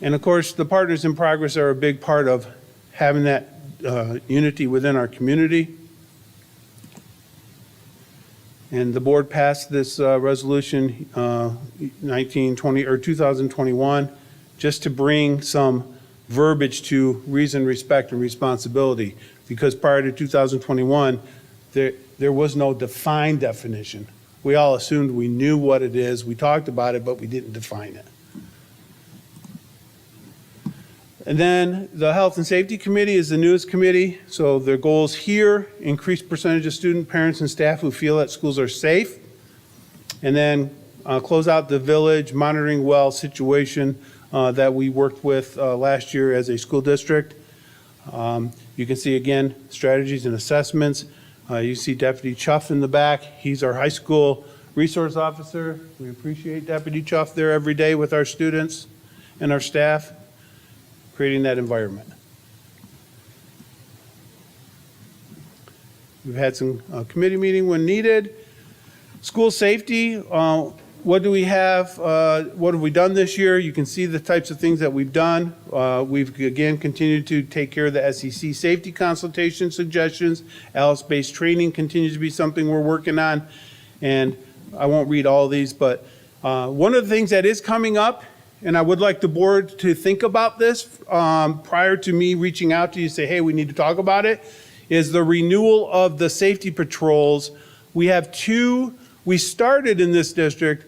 And of course, the Partners in Progress are a big part of having that unity within our community. And the board passed this resolution 2021 just to bring some verbiage to reason, respect, and responsibility. Because prior to 2021, there was no defined definition. We all assumed we knew what it is. We talked about it, but we didn't define it. And then the Health and Safety Committee is the newest committee. So their goals here: increase percentage of student, parents, and staff who feel that schools are safe. And then close out the village monitoring well situation that we worked with last year as a school district. You can see again, strategies and assessments. You see Deputy Chuff in the back. He's our high school resource officer. We appreciate Deputy Chuff there every day with our students and our staff, creating that environment. We've had some committee meeting when needed. School safety, what do we have? What have we done this year? You can see the types of things that we've done. We've again continued to take care of the SEC safety consultation suggestions. Alice-based training continues to be something we're working on. And I won't read all of these, but one of the things that is coming up, and I would like the board to think about this prior to me reaching out to you, say, hey, we need to talk about it, is the renewal of the safety patrols. We have two. We started in this district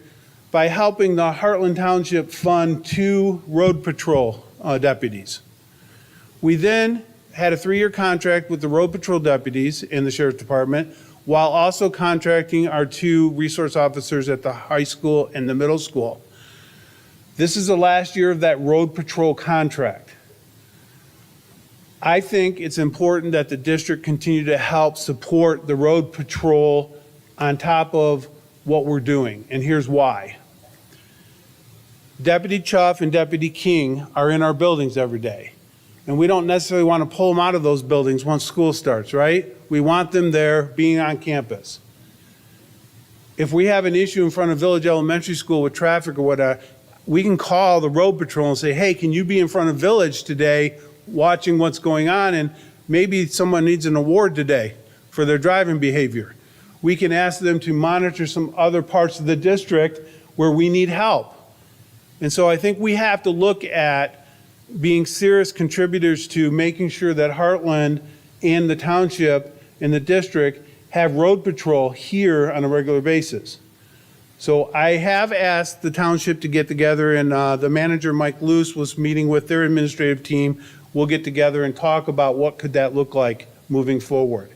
by helping the Heartland Township fund 2 road patrol deputies. We then had a 3-year contract with the road patrol deputies in the Sheriff's Department, while also contracting our 2 resource officers at the high school and the middle school. This is the last year of that road patrol contract. I think it's important that the district continue to help support the road patrol on top of what we're doing, and here's why. Deputy Chuff and Deputy King are in our buildings every day, and we don't necessarily want to pull them out of those buildings once school starts, right? We want them there being on campus. If we have an issue in front of Village Elementary School with traffic or whatever, we can call the road patrol and say, hey, can you be in front of Village today watching what's going on, and maybe someone needs an award today for their driving behavior. We can ask them to monitor some other parts of the district where we need help. And so I think we have to look at being serious contributors to making sure that Heartland and the township and the district have road patrol here on a regular basis. So I have asked the township to get together, and the manager, Mike Luce, was meeting with their administrative team. We'll get together and talk about what could that look like moving forward.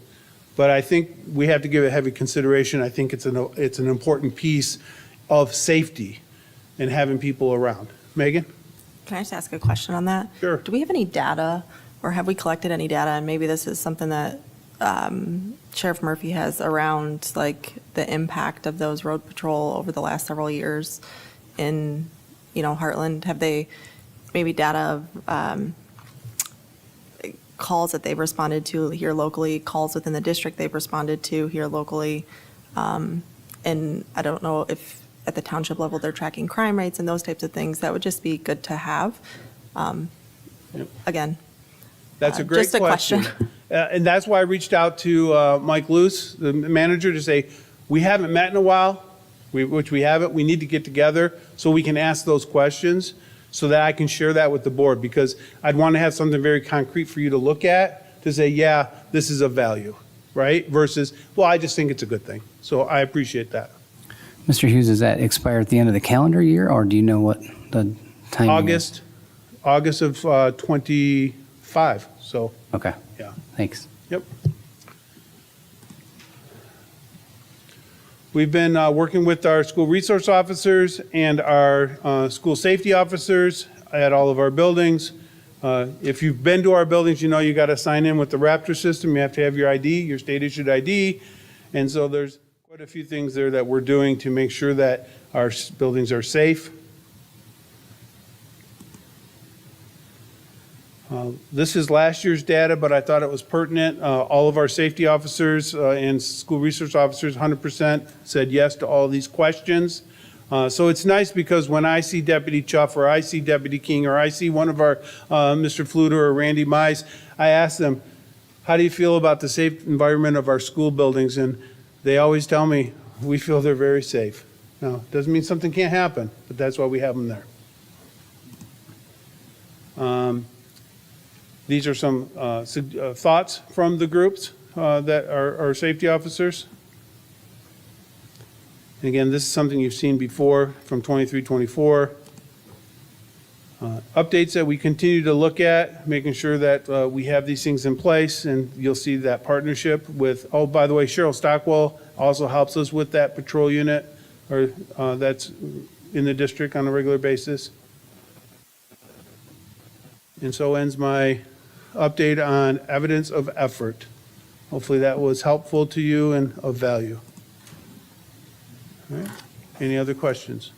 But I think we have to give it heavy consideration. I think it's an important piece of safety and having people around. Megan? Can I just ask a question on that? Sure. Do we have any data, or have we collected any data, and maybe this is something that Sheriff Murphy has around, like, the impact of those road patrol over the last several years in, Heartland? Have they maybe data of calls that they've responded to here locally, calls within the district they've responded to here locally? And I don't know if at the township level they're tracking crime rates and those types of things. That would just be good to have. Yep. Again, That's a great just a question. And that's why I reached out to Mike Luce, the manager, to say, we haven't met in a while, which we haven't. We need to get together so we can ask those questions so that I can share that with the board, because I'd want to have something very concrete for you to look at to say, yeah, this is of value, right? Versus, well, I just think it's a good thing. So I appreciate that. Mr. Hughes, does that expire at the end of the calendar year, or do you know what the timing is? August of 25. So, Okay. yeah. Thanks. Yep. We've been working with our school resource officers and our school safety officers at all of our buildings. If you've been to our buildings, you know you got to sign in with the Raptor system. You have to have your ID, your state issued ID. And so there's quite a few things there that we're doing to make sure that our buildings are safe. This is last year's data, but I thought it was pertinent. All of our safety officers and school resource officers, 100% said yes to all these questions. So it's nice because when I see Deputy Chuff or I see Deputy King or I see one of our, Mr. Fluter or Randy Mize, I ask them, how do you feel about the safe environment of our school buildings? And they always tell me, we feel they're very safe. Now, doesn't mean something can't happen, but that's why we have them there. These are some thoughts from the groups that are our safety officers. And again, this is something you've seen before from 23-24. Updates that we continue to look at, making sure that we have these things in place, and you'll see that partnership with, oh, by the way, Cheryl Stockwell also helps us with that patrol unit, or that's in the district on a regular basis. And so ends my update on evidence of effort. Hopefully that was helpful to you and of value. All right. Any other questions?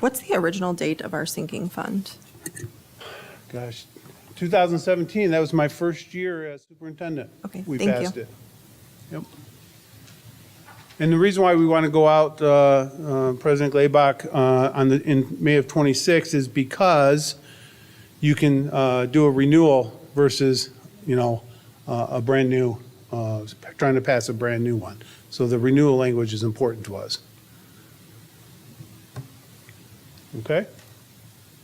What's the original date of our sinking fund? Gosh, 2017, that was my first year as superintendent. Okay, We thank passed you. it. Yep. And the reason why we want to go out, President Glaybach, in May of 26 is because you can do a renewal versus, a brand new, trying to pass a brand new one. So the renewal language is important to us. Okay?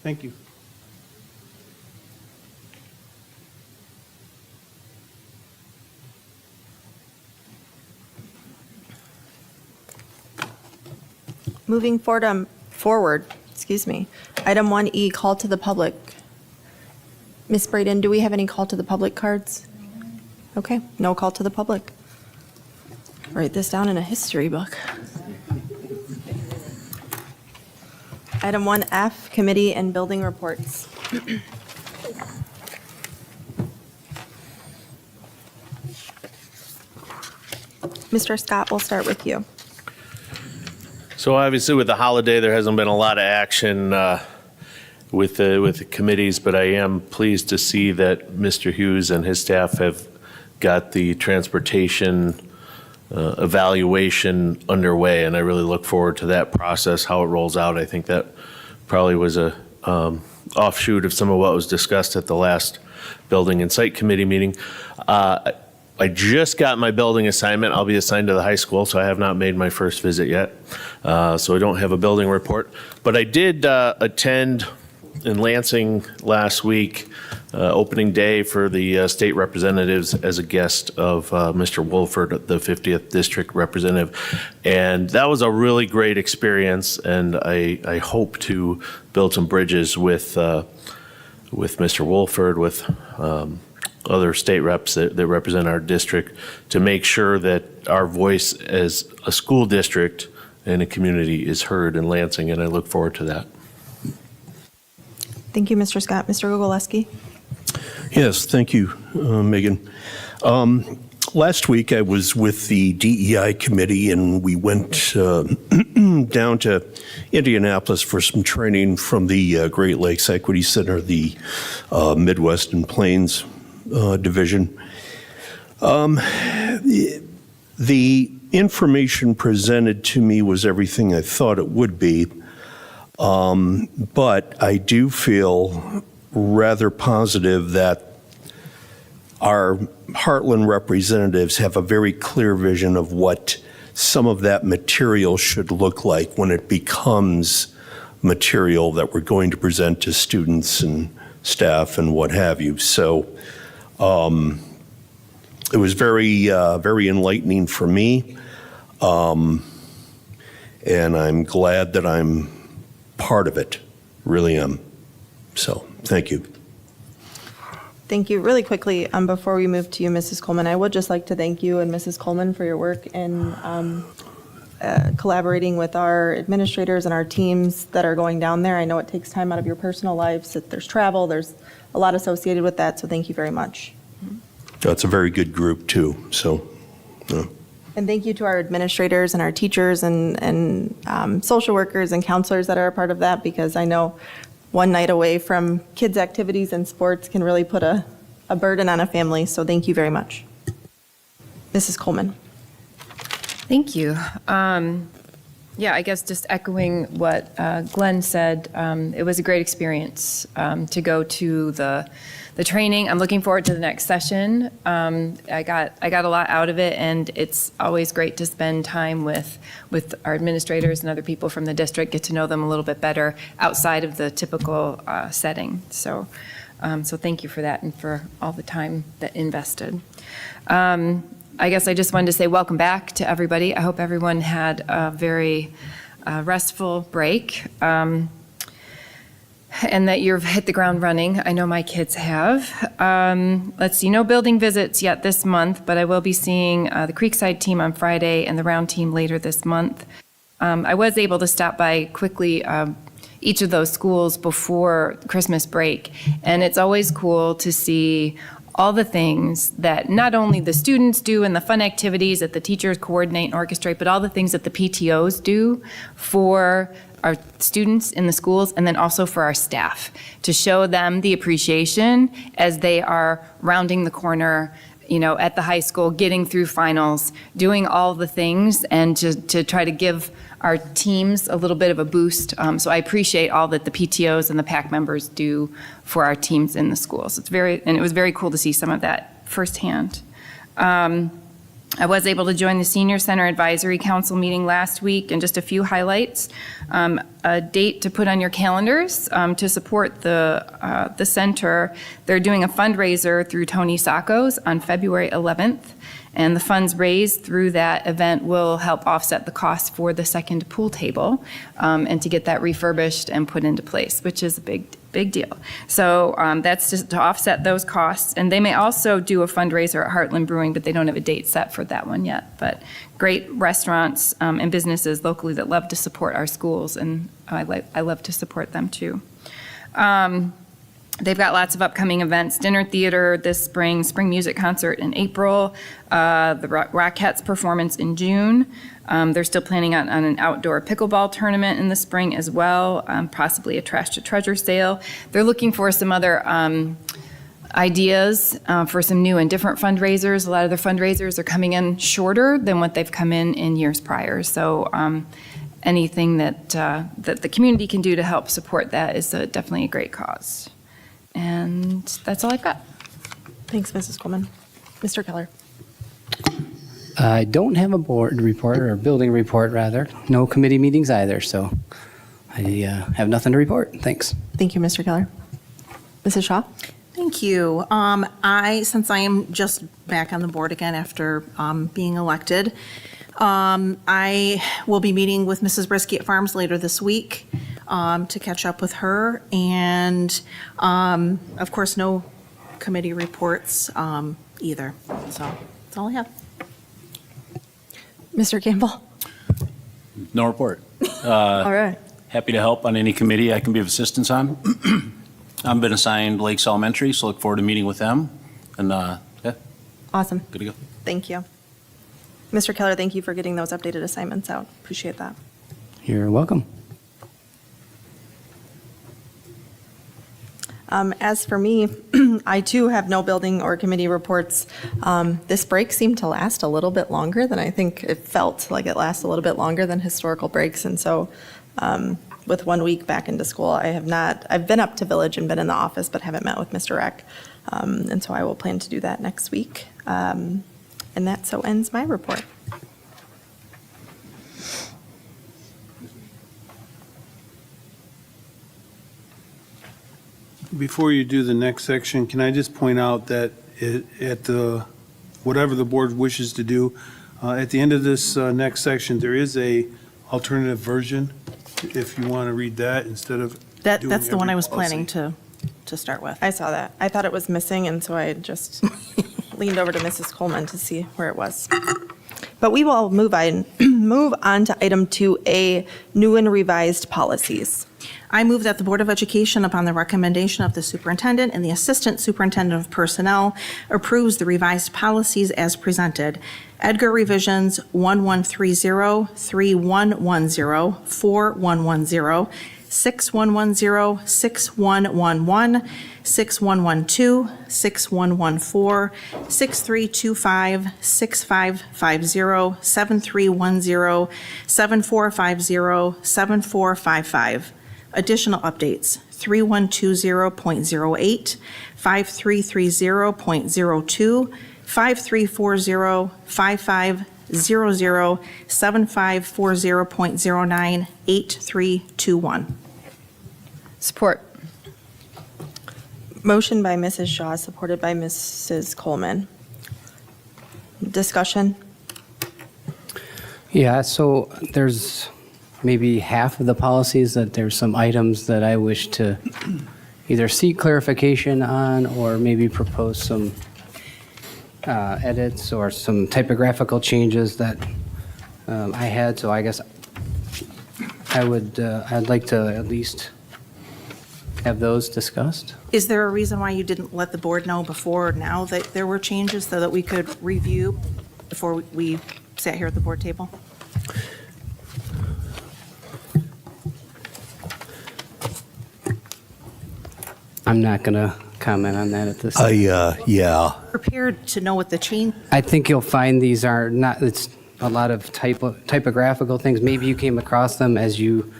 Thank you. Moving forward, Item 1E, call to the public. Ms. Braden, do we have any call to the public cards? Okay, no call to the public. Write this down in a history book. Item 1F, committee and building reports. Mr. Scott, we'll start with you. So obviously with the holiday, there hasn't been a lot of action with the committees, but I am pleased to see that Mr. Hughes and his staff have got the transportation evaluation underway, and I really look forward to that process, how it rolls out. I think that probably was a offshoot of some of what was discussed at the last building and site committee meeting. I just got my building assignment. I'll be assigned to the high school, so I have not made my first visit yet. So I don't have a building report. But I did attend in Lansing last week, opening day for the state representatives as a guest of Mr. Wolford, the 50th district representative. And that was a really great experience, and I hope to build some bridges with Mr. Wolford, with other state reps that represent our district, to make sure that our voice as a school district and a community is heard in Lansing, and I look forward to that. Thank you, Mr. Scott. Mr. Gogolewski. Yes, thank you, Megan. Last week I was with the DEI committee, and we went down to Indianapolis for some training from the Great Lakes Equity Center, the Midwest and Plains division. The information presented to me was everything I thought it would be, but I do feel rather positive that our Heartland representatives have a very clear vision of what some of that material should look like when it becomes material that we're going to present to students and staff and what have you. So it was very enlightening for me, and I'm glad that I'm part of it, really am. So thank you. Thank you. Really quickly, before we move to you, Mrs. Coleman, I would just like to thank you and Mrs. Coleman for your work in collaborating with our administrators and our teams that are going down there. I know it takes time out of your personal lives. There's travel, there's a lot associated with that, so thank you very much. That's a very good group too, so. And thank you to our administrators and our teachers and social workers and counselors that are a part of that, because I know one night away from kids' activities and sports can really put a burden on a family, so thank you very much. Mrs. Coleman. Thank you. Yeah, I guess just echoing what Glenn said, it was a great experience to go to the training. I'm looking forward to the next session. I got a lot out of it, and it's always great to spend time with our administrators and other people from the district, get to know them a little bit better outside of the typical setting. So thank you for that and for all the time that invested. I guess I just wanted to say welcome back to everybody. I hope everyone had a very restful break and that you've hit the ground running. I know my kids have. Let's see, no building visits yet this month, but I will be seeing the Creekside team on Friday and the Round team later this month. I was able to stop by quickly each of those schools before Christmas break, and it's always cool to see all the things that not only the students do and the fun activities that the teachers coordinate and orchestrate, but all the things that the PTOs do for our students in the schools and then also for our staff, to show them the appreciation as they are rounding the corner, you know, at the high school, getting through finals, doing all the things, and to try to give our teams a little bit of a boost. So I appreciate all that the PTOs and the PAC members do for our teams in the schools. It was very cool to see some of that firsthand. I was able to join the Senior Center Advisory Council meeting last week, and just a few highlights. A date to put on your calendars to support the center. They're doing a fundraiser through Tony Sacco's on February 11th, and the funds raised through that event will help offset the cost for the second pool table and to get that refurbished and put into place, which is a big deal. So that's just to offset those costs. And they may also do a fundraiser at Heartland Brewing, but they don't have a date set for that one yet. But great restaurants and businesses locally that love to support our schools, and I love to support them too. They've got lots of upcoming events: dinner theater this spring, spring music concert in April, the Rockettes performance in June. They're still planning on an outdoor pickleball tournament in the spring as well, possibly a trash to treasure sale. They're looking for some other ideas for some new and different fundraisers. A lot of their fundraisers are coming in shorter than what they've come in years prior. So anything that the community can do to help support that is definitely a great cause. And that's all I've got. Thanks, Mrs. Coleman. Mr. Keller. I don't have a board report, or a building report, rather. No committee meetings either, so I have nothing to report. Thanks. Thank you, Mr. Keller. Mrs. Shaw? Thank you. Since I am just back on the board again after being elected, I will be meeting with Mrs. Brisky at Farms later this week to catch up with her. And of course, no committee reports either. So that's all I have. Mr. Campbell? No report. All right. Happy to help on any committee I can be of assistance on. I've been assigned Lakes Elementary, so look forward to meeting with them. And yeah, Awesome. good to go. Thank you. Mr. Keller, thank you for getting those updated assignments out. Appreciate that. You're welcome. As for me, I too have no building or committee reports. This break seemed to last a little bit longer than I think it felt like it lasted a little bit longer than historical breaks. And so with 1 week back into school, I've been up to Village and been in the office, but haven't met with Mr. Reck. And so I will plan to do that next week. And that so ends my report. Before you do the next section, can I just point out that whatever the board wishes to do, at the end of this next section, there is a alternative version, if you want to read that instead of doing That's the one every I was policy. planning to start with. I saw that. I thought it was missing, and so I just leaned over to Mrs. Coleman to see where it was. But we will move on to item 2A, new and revised policies. I move that the Board of Education, upon the recommendation of the superintendent and the assistant superintendent of personnel, approves the revised policies as presented. Edgar revisions 1130, 3110, 4110, 6110, 6111, 6112, 6114, 6325, 6550, 7310, 7450, 7455. Additional updates, 3120.08, 5330.02, 5340, 5500, 7540.09, 8321. Support. Motion by Mrs. Shaw, supported by Mrs. Coleman. Discussion? Yeah, so there's maybe half of the policies that there's some items that I wish to either seek clarification on or maybe propose some edits or some typographical changes that I had. So I guess I'd like to at least have those discussed. Is there a reason why you didn't let the board know before or now that there were changes so that we could review before we sat here at the board table? I'm not going to comment on that at this time. Yeah. Prepared to know what the change, I think you'll find these are not, it's a lot of typographical things. Maybe you came across them as you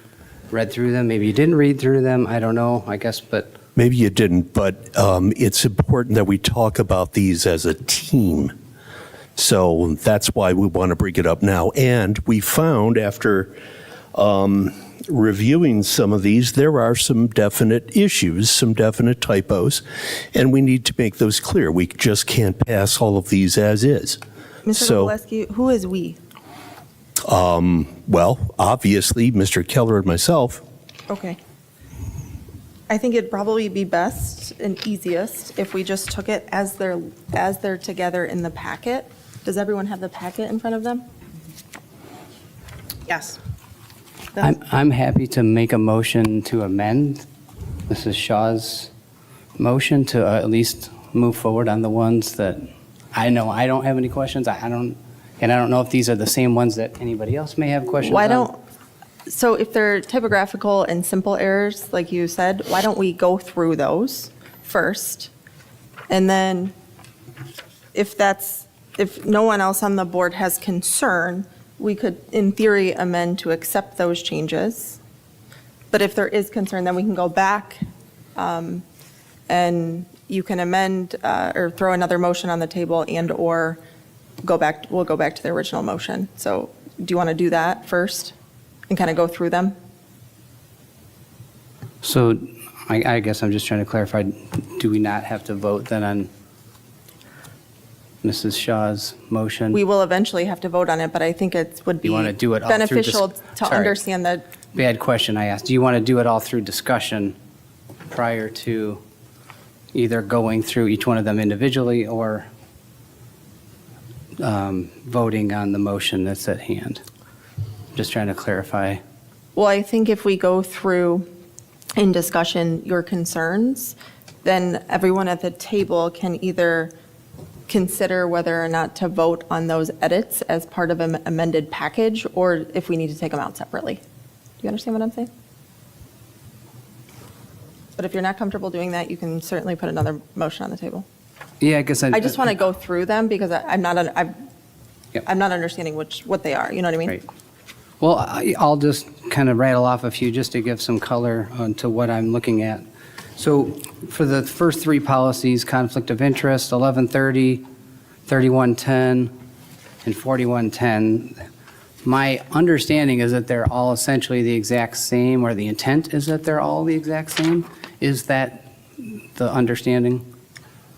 read through them. Maybe you didn't read through them. I don't know, I guess, but Maybe you didn't, but it's important that we talk about these as a team. So that's why we want to bring it up now. And we found after reviewing some of these, there are some definite issues, some definite typos, and we need to make those clear. We just can't pass all of these as is. Mr. So- Kowaleski, who is we? Well, obviously, Mr. Keller and myself. Okay. I think it'd probably be best and easiest if we just took it as they're together in the packet. Does everyone have the packet in front of them? yes. I'm happy to make a motion to amend Mrs. Shaw's motion to at least move forward on the ones that I know I don't have any questions. I don't know if these are the same ones that anybody else may have questions on. So if they're typographical and simple errors, like you said, why don't we go through those first? And then if no one else on the board has concern, we could, in theory, amend to accept those changes. But if there is concern, then we can go back and you can amend or throw another motion on the table and/or we'll go back to the original motion. So do you want to do that first and kind of go through them? So I guess I'm just trying to clarify, do we not have to vote then on Mrs. Shaw's motion? We will eventually have to vote on it, but I think it would be You want to do it all through beneficial to Sorry. understand that. Bad question I asked. Do you want to do it all through discussion prior to either going through each one of them individually or voting on the motion that's at hand? Just trying to clarify. Well, I think if we go through in discussion your concerns, then everyone at the table can either consider whether or not to vote on those edits as part of an amended package, or if we need to take them out separately. Do you understand what I'm saying? But if you're not comfortable doing that, you can certainly put another motion on the table. Yeah, I guess I just want to go through them because I'm not Yep. understanding what they are, you know what I mean? Right. Well, I'll just kind of rattle off a few just to give some color to what I'm looking at. So for the first three policies, conflict of interest, 1130, 3110, and 4110, my understanding is that they're all essentially the exact same, or the intent is that they're all the exact same. Is that the understanding?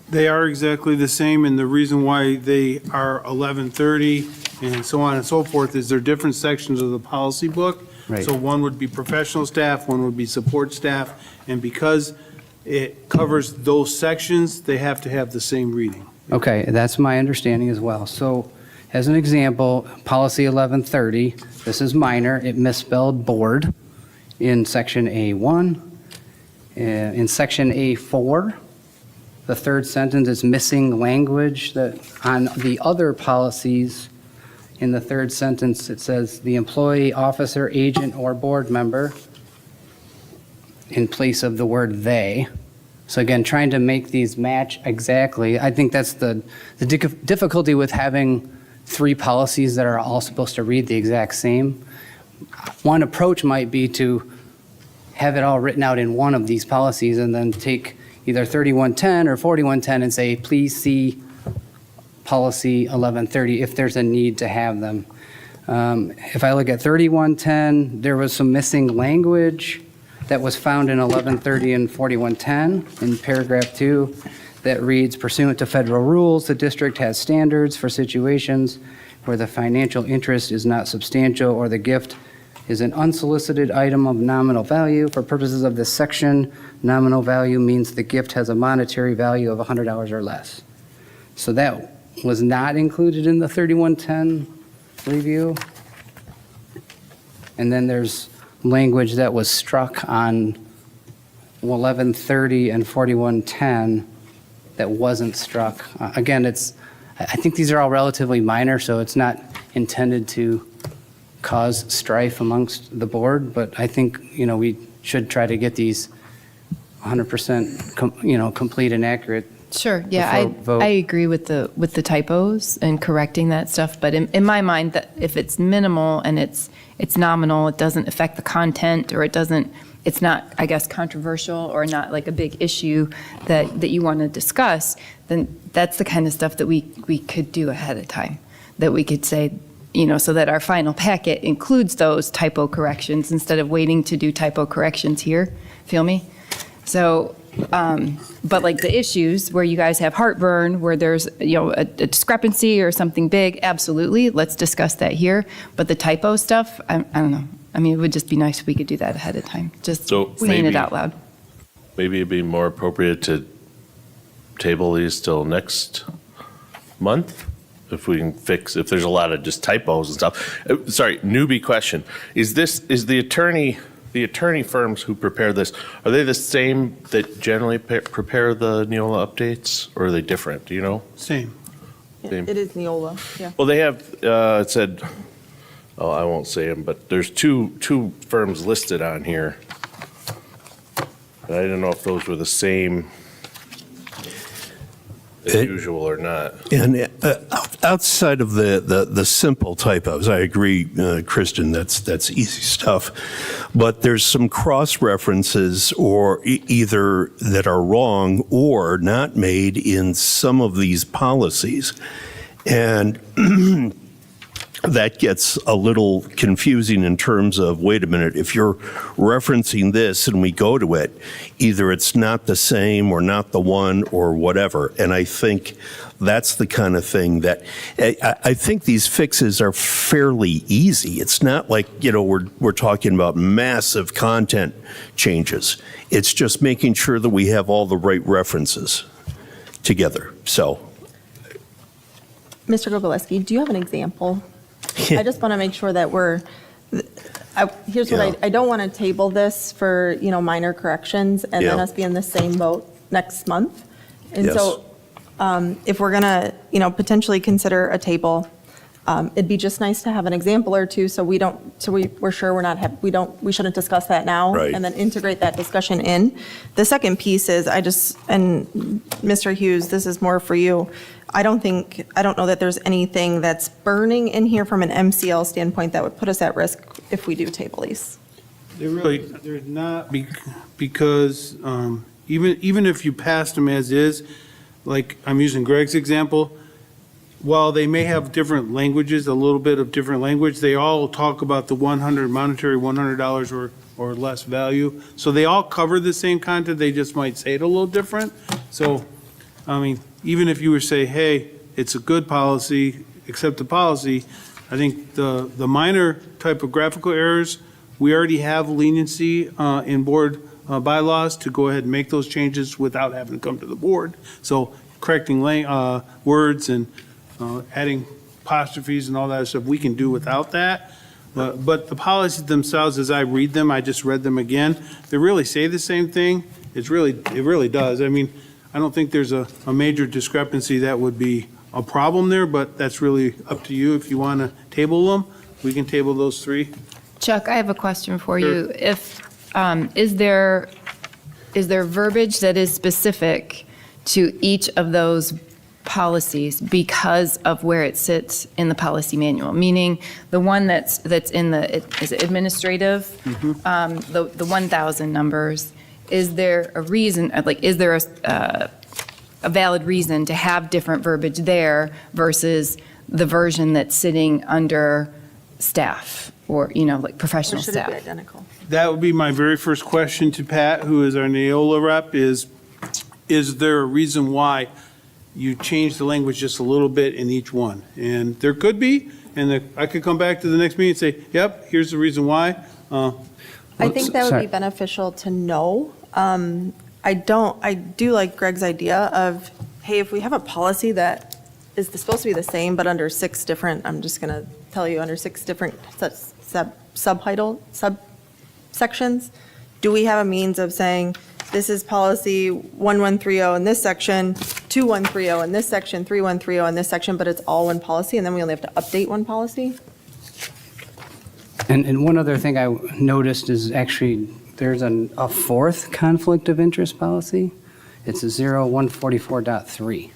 They are exactly the same, and the reason why they are 1130 and so on and so forth is they're different sections of the policy book. Right. So one would be professional staff, one would be support staff, and because it covers those sections, they have to have the same reading. Okay, that's my understanding as well. So as an example, policy 1130, this is minor, it misspelled board in section A1. In section A4, the third sentence is missing language that on the other policies, in the third sentence, it says the employee, officer, agent, or board member in place of the word "they." So again, trying to make these match exactly. I think that's the difficulty with having 3 policies that are all supposed to read the exact same. One approach might be to have it all written out in one of these policies and then take either 3110 or 4110 and say, please see policy 1130 if there's a need to have them. If I look at 3110, there was some missing language that was found in 1130 and 4110 in paragraph 2 that reads, pursuant to federal rules, the district has standards for situations where the financial interest is not substantial or the gift is an unsolicited item of nominal value. For purposes of this section, nominal value means the gift has a monetary value of $100 or less. So that was not included in the 3110 review. And then there's language that was struck on 1130 and 4110 that wasn't struck. Again, I think these are all relatively minor, so it's not intended to cause strife amongst the board, but I think, we should try to get these 100%, complete and accurate. Sure, yeah, Before vote. I agree with the typos and correcting that stuff, but in my mind, that if it's minimal and it's nominal, it doesn't affect the content, or it's not, I guess, controversial or not like a big issue that you want to discuss, then that's the kind of stuff that we could do ahead of time, that we could say, so that our final packet includes those typo corrections instead of waiting to do typo corrections here. Feel me? So, but like the issues where you guys have heartburn, where there's, a discrepancy or something big, absolutely, let's discuss that here. But the typo stuff, I don't know. I mean, it would just be nice if we could do that ahead of time, just So saying it maybe- out loud. Maybe it'd be more appropriate to table these till next month? If we can fix, if there's a lot of just typos and stuff. Sorry, newbie question. Is the attorney firms who prepare this, are they the same that generally prepare the Neola updates, or are they different, do you know? Same. Same. It is Neola, yeah. Well, they have, it said, oh, I won't say them, but there's two firms listed on here. I didn't know if those were the same as usual or not. And outside of the simple typos, I agree, Kristen, that's easy stuff. But there's some cross references or either that are wrong or not made in some of these policies. And that gets a little confusing in terms of, wait a minute, if you're referencing this and we go to it, either it's not the same or not the one or whatever. And I think that's the kind of thing that, I think these fixes are fairly easy. It's not like, we're talking about massive content changes. It's just making sure that we have all the right references together, so. Mr. Gogoleski, do you have an example? I just want to make sure that here's what Yeah. I don't want to table this for, minor corrections and then Yeah. us be in the same boat next month. And Yes. so if we're going to, potentially consider a table, it'd be just nice to have an example or two so we're sure we shouldn't discuss that now. Right. And then integrate that discussion in. The second piece is and Mr. Hughes, this is more for you. I don't know that there's anything that's burning in here from an MCL standpoint that would put us at risk if we do table these. They're not, because even if you passed them as is, like I'm using Greg's example, while they may have different languages, a little bit of different language, they all talk about the monetary $100 or less value. So they all cover the same content, they just might say it a little different. So, even if you were to say, hey, it's a good policy, accept the policy, I think the minor typographical errors, we already have leniency in board bylaws to go ahead and make those changes without having to come to the board. So correcting words and adding apostrophes and all that stuff, we can do without that. But the policies themselves, as I read them, I just read them again, they really say the same thing. It really does. I don't think there's a major discrepancy that would be a problem there, but that's really up to you. If you want to table them, we can table those 3. Chuck, I have a question for you. If Is there verbiage that is specific to each of those policies because of where it sits in the policy manual? Meaning the one that's in is it administrative, the 1,000 numbers, is there a reason, like, is there a valid reason to have different verbiage there versus the version that's sitting under staff or, like professional Or should it be staff? identical? That would be my very first question to Pat, who is our Neola rep, is there a reason why you changed the language just a little bit in each one? And there could be, and I could come back to the next meeting and say, yep, here's the reason why. I think that would Sorry. be beneficial to know. I do like Greg's idea of, hey, if we have a policy that is supposed to be the same, but under 6 different, I'm just going to tell you, under 6 different subsections, do we have a means of saying, this is policy 1130 in this section, 2130 in this section, 3130 in this section, but it's all one policy, and then we only have to update one policy? And one other thing I noticed is actually, there's a fourth conflict of interest policy. It's a 0144.3.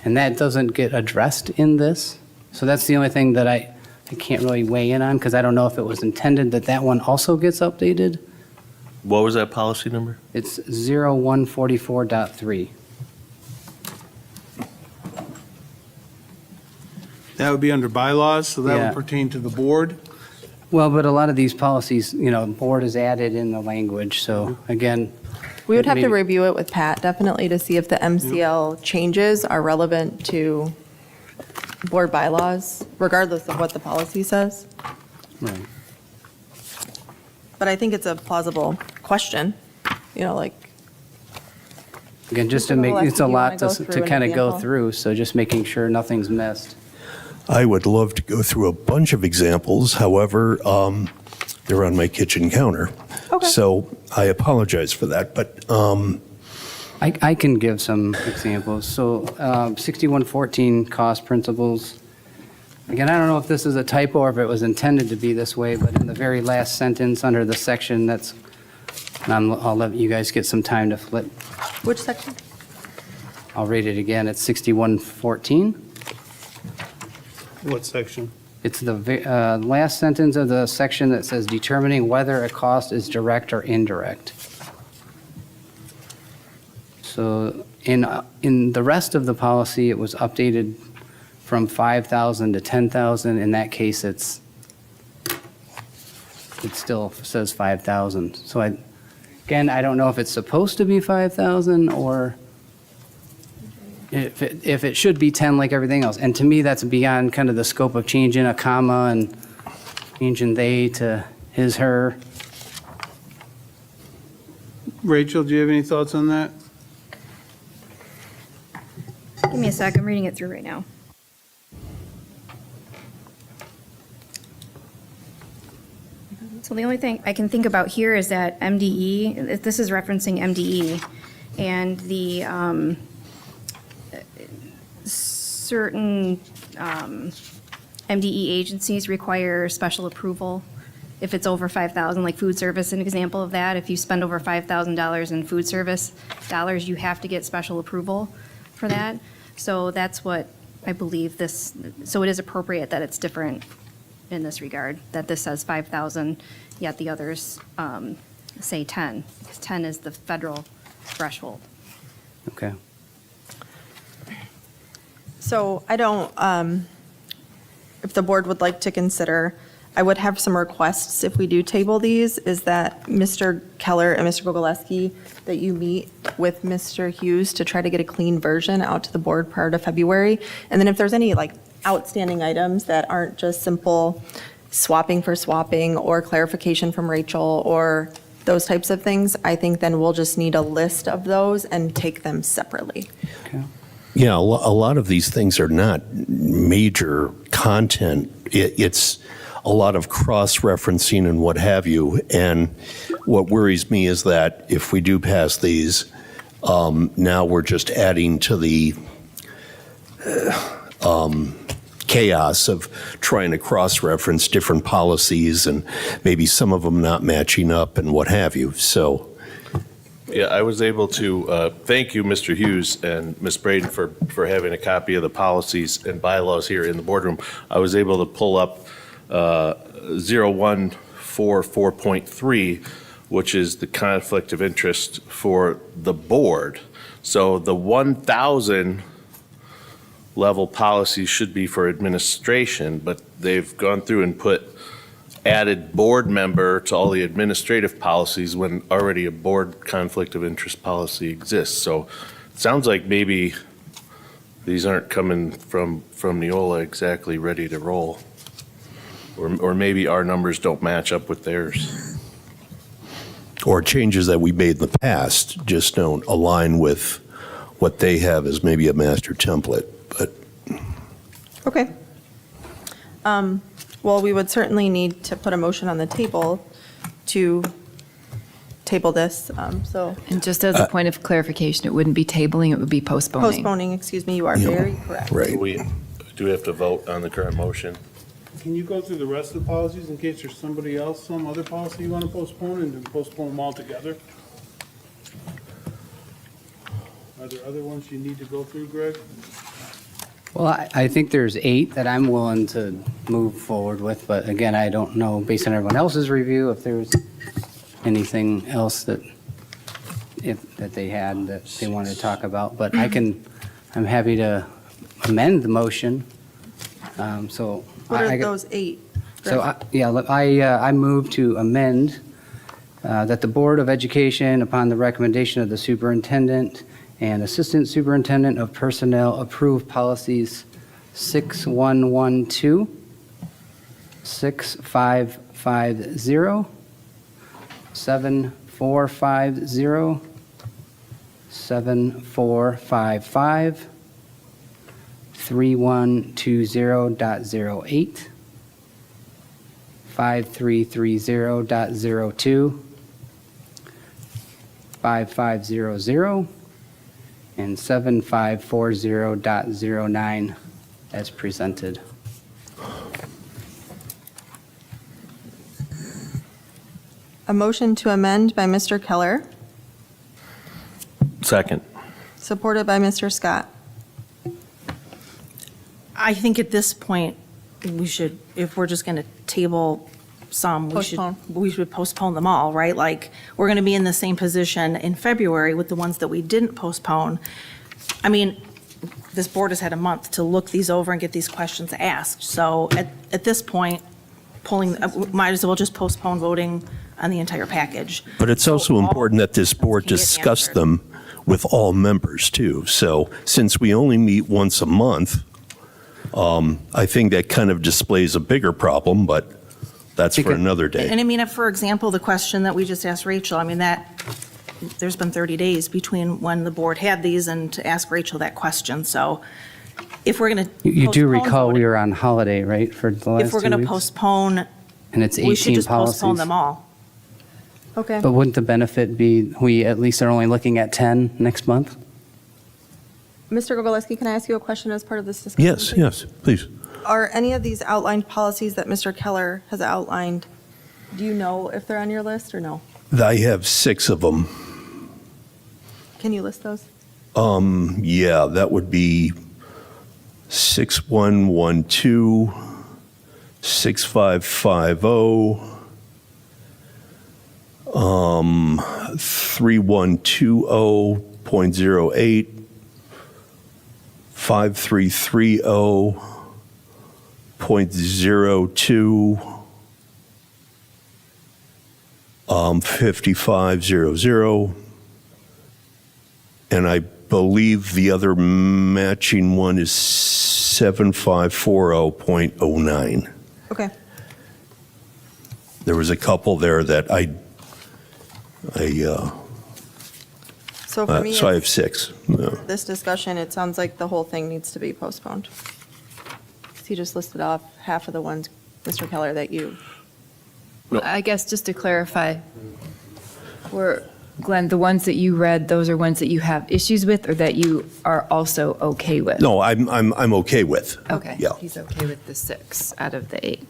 And that doesn't get addressed in this. So that's the only thing that I can't really weigh in on, because I don't know if it was intended that that one also gets updated. What was that policy number? It's 0144.3. That would be under bylaws, so that Yeah. would pertain to the board. Well, but a lot of these policies, board is added in the language, so again. We would have to maybe- review it with Pat, definitely, to see if the MCL changes are relevant to board bylaws, regardless of what the policy says. Right. But I think it's a plausible question, like, Again, just to Mr. make, Gillespie, it's a do you wanna lot go to through an kind of go example? through, so just making sure nothing's missed. I would love to go through a bunch of examples, however, they're on my kitchen counter. Okay. So I apologize for that, but I can give some examples. So 6114 cost principles. Again, I don't know if this is a typo or if it was intended to be this way, but in the very last sentence under the section that's, and I'll let you guys get some time to flip. which section? I'll read it again. It's 6114. What section? It's the last sentence of the section that says determining whether a cost is direct or indirect. So in the rest of the policy, it was updated from 5,000 to 10,000. In that case, it still says 5,000. So again, I don't know if it's supposed to be 5,000 or if it should be 10 like everything else. And to me, that's beyond kind of the scope of changing a comma and changing they to his, her. Rachel, do you have any thoughts on that? Give me a sec, I'm reading it through right now. So the only thing I can think about here is that MDE, this is referencing MDE, and the certain MDE agencies require special approval if it's over 5,000, like food service, an example of that. If you spend over $5,000 in food service dollars, you have to get special approval for that. So that's what I believe this, so it is appropriate that it's different in this regard, that this says 5,000, yet the others say 10, because 10 is the federal threshold. Okay. So I don't, if the board would like to consider, I would have some requests if we do table these, is that Mr. Keller and Mr. Gogolewski, that you meet with Mr. Hughes to try to get a clean version out to the board prior to February. And then if there's any outstanding items that aren't just simple swapping for swapping or clarification from Rachel or those types of things, I think then we'll just need a list of those and take them separately. Okay. yeah, a lot of these things are not major content. It's a lot of cross-referencing and what have you. And what worries me is that if we do pass these, now we're just adding to the chaos of trying to cross-reference different policies and maybe some of them not matching up and what have you. So, Yeah, I was able to, thank you, Mr. Hughes and Ms. Braden, for having a copy of the policies and bylaws here in the boardroom. I was able to pull up 0144.3, which is the conflict of interest for the board. So the 1,000 level policies should be for administration, but they've gone through and added board member to all the administrative policies when already a board conflict of interest policy exists. So it sounds like maybe these aren't coming from Neola exactly ready to roll. Or maybe our numbers don't match up with theirs. or changes that we made in the past just don't align with what they have as maybe a master template, but Okay. Well, we would certainly need to put a motion on the table to table this, so And just as a point of clarification, it wouldn't be tabling, it would be postponing. postponing, excuse me, you are Yeah. very correct. right. Do we have to vote on the current motion? Can you go through the rest of the policies in case there's somebody else, some other policy you want to postpone and then postpone them all together? Are there other ones you need to go through, Greg? Well, I think there's 8 that I'm willing to move forward with, but again, I don't know, based on everyone else's review, if there's anything else that they had that they wanted to talk about. But I'm happy to amend the motion. So What I are got- those 8? So, I move to amend that the Board of Education, upon the recommendation of the superintendent and assistant superintendent of personnel, approve policies 6112, 6550, 7450, 7455, 3120.08, 5330.02, 5500, and 7540.09 as presented. A motion to amend by Mr. Keller, Second. supported by Mr. Scott. I think at this point, we should, if we're just going to table some, Postpone. we should postpone them all, right? Like, we're going to be in the same position in February with the ones that we didn't postpone. I mean, this board has had a month to look these over and get these questions asked. So at this point, might as well just postpone voting on the entire package. But it's So also all important that this board can get discuss answered. them with all members too. So since we only meet once a month, I think that kind of displays a bigger problem, but that's for another And day. I mean, if, for example, the question that we just asked Rachel, I mean, there's been 30 days between when the board had these and to ask Rachel that question. So if we're going to. You do recall we were on holiday, right, for the last 2 weeks? If we're going to postpone, And it's we should 18 just postpone policies. them all. Okay. But wouldn't the benefit be, we at least are only looking at 10 next month? Mr. Gogolewski, can I ask you a question as part of this discussion? Yes, please? yes, please. Are any of these outlined policies that Mr. Keller has outlined, do you know if they're on your list or no? I have 6 of them. Can you list those? Yeah, that would be 6112, 6550, 3120.08, 5330.02, 5500, and I believe the other matching one is 7540.09. Okay. There was a couple there that So for me, so I have 6. this discussion, it sounds like the whole thing needs to be postponed. 'Cause he just listed off half of the ones, Mr. Keller, that you, I guess just to clarify, Glenn, the ones that you read, those are ones that you have issues with or that you are also okay with? No, I'm okay with. Okay. Yeah. He's okay with the 6 out of the 8.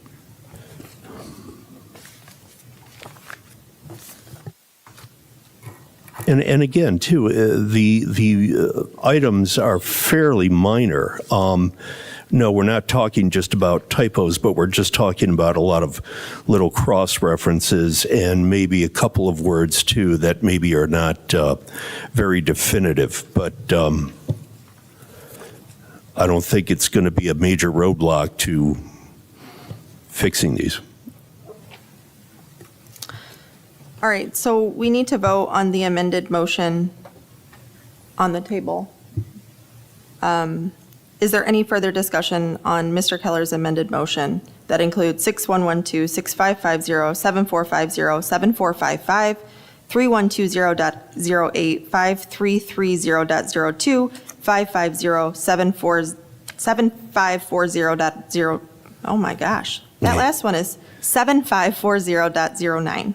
And again, too, the items are fairly minor. No, we're not talking just about typos, but we're just talking about a lot of little cross references and maybe a couple of words, too, that maybe are not very definitive. But I don't think it's going to be a major roadblock to fixing these. All right, so we need to vote on the amended motion on the table. Is there any further discussion on Mr. Keller's amended motion that includes 6112, 6550, 7450, 7455, 3120.08, 5330.02, 550, 7540.0, oh my gosh. That last one is 7540.09.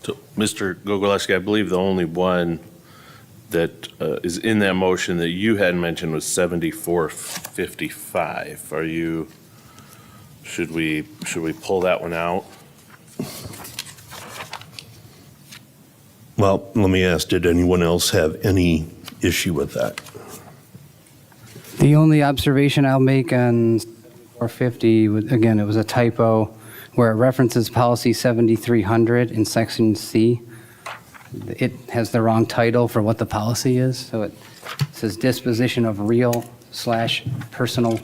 So, Mr. Gogolewski, I believe the only one that is in that motion that you had mentioned was 7455. Should we pull that one out? Well, let me ask, did anyone else have any issue with that? The only observation I'll make on 450, again, it was a typo where it references policy 7300 in section C. It has the wrong title for what the policy is. So it says disposition of real/personal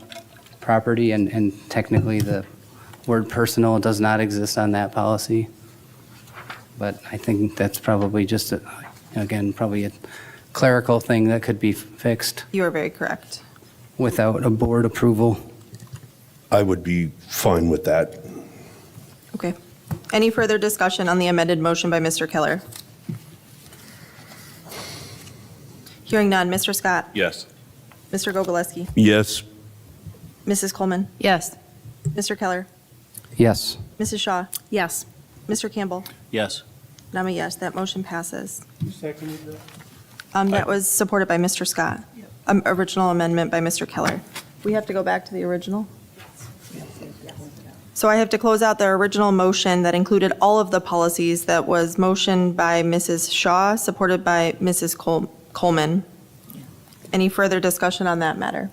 property, and technically the word personal does not exist on that policy. But I think that's probably just, probably a clerical thing that could be fixed You are very correct. without a board approval. I would be fine with that. Okay. Any further discussion on the amended motion by Mr. Keller? Hearing none. Mr. Scott? Yes. Mr. Gogolewski? Yes, Mrs. Coleman? Yes. Mr. Keller? Yes. Mrs. Shaw? Yes. Mr. Campbell? Yes. And I'm a yes. That motion passes. Who seconded that? That was supported by Mr. Scott. Original amendment by Mr. Keller. We have to go back to the original? So I have to close out the original motion that included all of the policies that was motioned by Mrs. Shaw, supported by Mrs. Coleman. Any further discussion on that matter?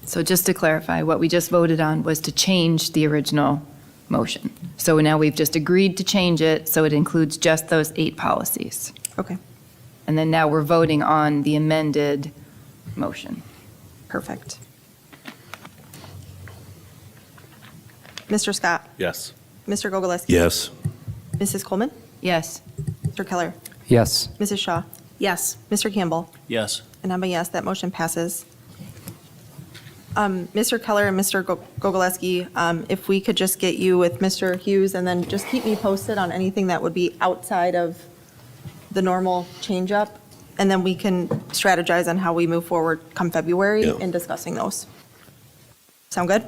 So just to clarify, what we just voted on was to change the original motion. So now we've just agreed to change it, so it includes just those 8 policies. Okay, And then now we're voting on the amended motion. perfect. Mr. Scott? Yes. Mr. Gogolewski? yes. Mrs. Coleman? Yes. Mr. Keller? Yes. Mrs. Shaw? Yes. Mr. Campbell? Yes. And I'm a yes, that motion passes. Mr. Keller and Mr. Gogolewski, if we could just get you with Mr. Hughes, and then just keep me posted on anything that would be outside of the normal change-up, and then we can strategize on how we move forward come February Yeah. in discussing those. Sound good?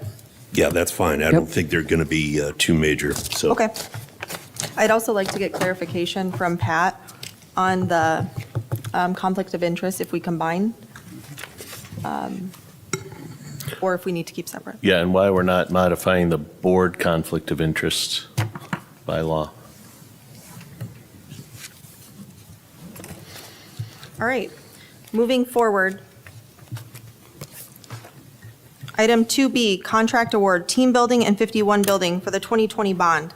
Yeah, that's fine. I don't think they're going to be too major, so. Okay. I'd also like to get clarification from Pat on the conflict of interest if we combine, or if we need to keep separate. Yeah, and why we're not modifying the board conflict of interest by law. All right, moving forward. Item 2B, contract award, team building and 51 building for the 2020 bond.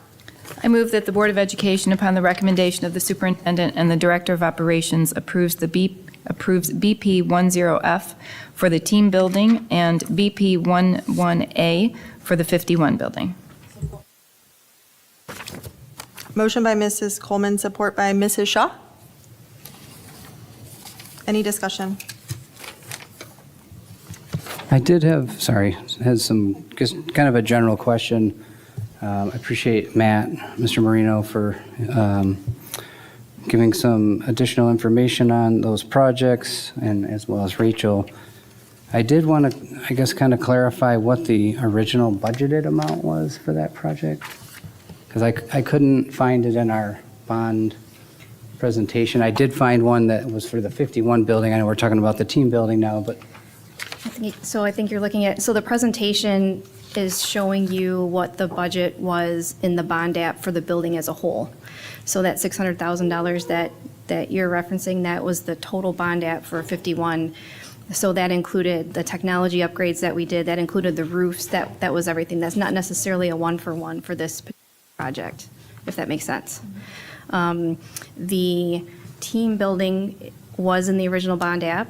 I move that the Board of Education, upon the recommendation of the superintendent and the director of operations, approves BP 10F for the team building and BP 11A for the 51 building. Motion by Mrs. Coleman, support by Mrs. Shaw. Any discussion? I did have, has some, just kind of a general question. I appreciate Matt, Mr. Marino, for giving some additional information on those projects, and as well as Rachel. I did want to, I guess, kind of clarify what the original budgeted amount was for that project. because I couldn't find it in our bond presentation. I did find one that was for the 51 building. I know we're talking about the team building now, but So I think you're looking at, so the presentation is showing you what the budget was in the bond app for the building as a whole. So that $600,000 that you're referencing, that was the total bond app for 51. So that included the technology upgrades that we did, that included the roofs, that was everything. That's not necessarily a one-for-one for this project, if that makes sense. The team building was in the original bond app.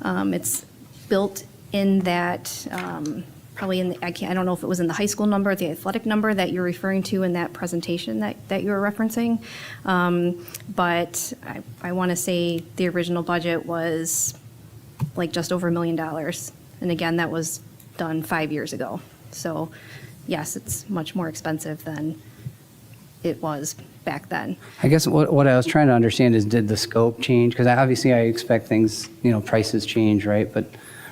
It's built in that, probably in the, I don't know if it was in the high school number, the athletic number that you're referring to in that presentation that you were referencing. But I want to say the original budget was like just over $1 million. And again, that was done 5 years ago. So yes, it's much more expensive than it was back then. I guess what I was trying to understand is, did the scope change? Because obviously I expect things, prices change, right? But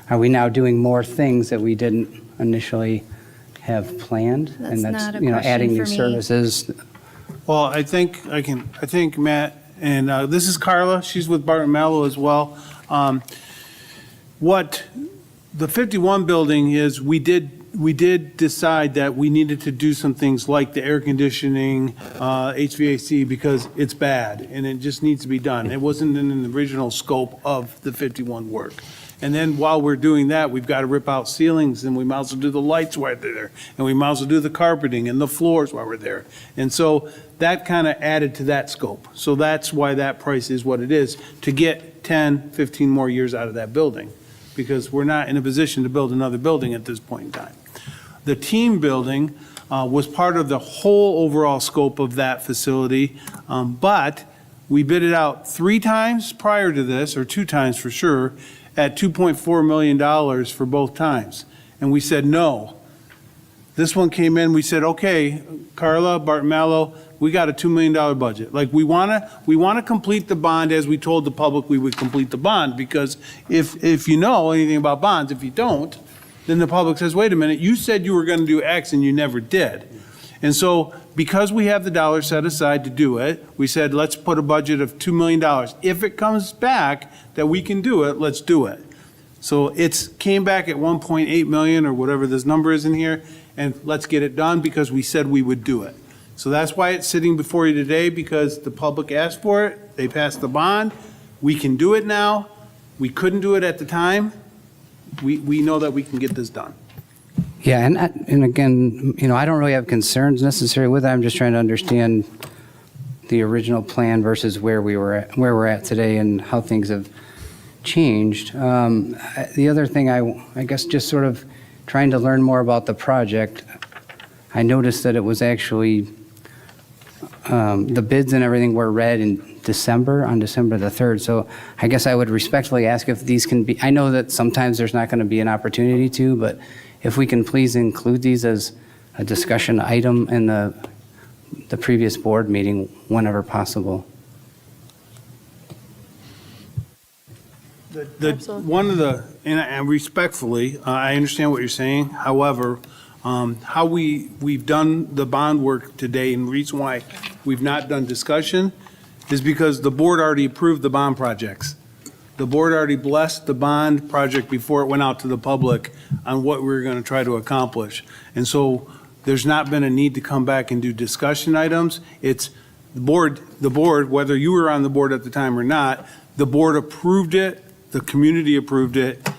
are we now doing more things that we didn't initially have planned? That's not a adding question new for me. services. Well, I think Matt, and this is Carla, she's with Barton Mallow as well. What the 51 building is, we did decide that we needed to do some things like the air conditioning, HVAC, because it's bad and it just needs to be done. It wasn't in the original scope of the 51 work. And then while we're doing that, we've got to rip out ceilings, and we might as well do the lights while they're there, and we might as well do the carpeting and the floors while we're there. And so that kind of added to that scope. So that's why that price is what it is, to get 10, 15 more years out of that building, because we're not in a position to build another building at this point in time. The team building was part of the whole overall scope of that facility, but we bid it out 3 times prior to this, or 2 times for sure, at $2.4 million for both times. And we said no. This one came in, we said, okay, Carla, Barton Mallow, we got a $2 million budget. Like, we want to complete the bond as we told the public we would complete the bond, because if you know anything about bonds, if you don't, then the public says, wait a minute, you said you were going to do X and you never did. And so because we have the dollars set aside to do it, we said, let's put a budget of $2 million. If it comes back that we can do it, let's do it. So it's came back at 1.8 million or whatever this number is in here, and let's get it done because we said we would do it. So that's why it's sitting before you today, because the public asked for it. They passed the bond. We can do it now. We couldn't do it at the time. We know that we can get this done. Yeah, and again, I don't really have concerns necessarily with it. I'm just trying to understand the original plan versus where we're at today and how things have changed. The other thing, I guess, just sort of trying to learn more about the project. I noticed that it was actually the bids and everything were read on December the 3rd. So I guess I would respectfully ask if these can be, I know that sometimes there's not going to be an opportunity to, but if we can please include these as a discussion item in the previous board meeting whenever possible. And respectfully, I understand what you're saying. However, how we've done the bond work today, and the reason why we've not done discussion is because the board already approved the bond projects. The board already blessed the bond project before it went out to the public on what we were going to try to accomplish. And so there's not been a need to come back and do discussion items. It's the board, whether you were on the board at the time or not, the board approved it, the community approved it.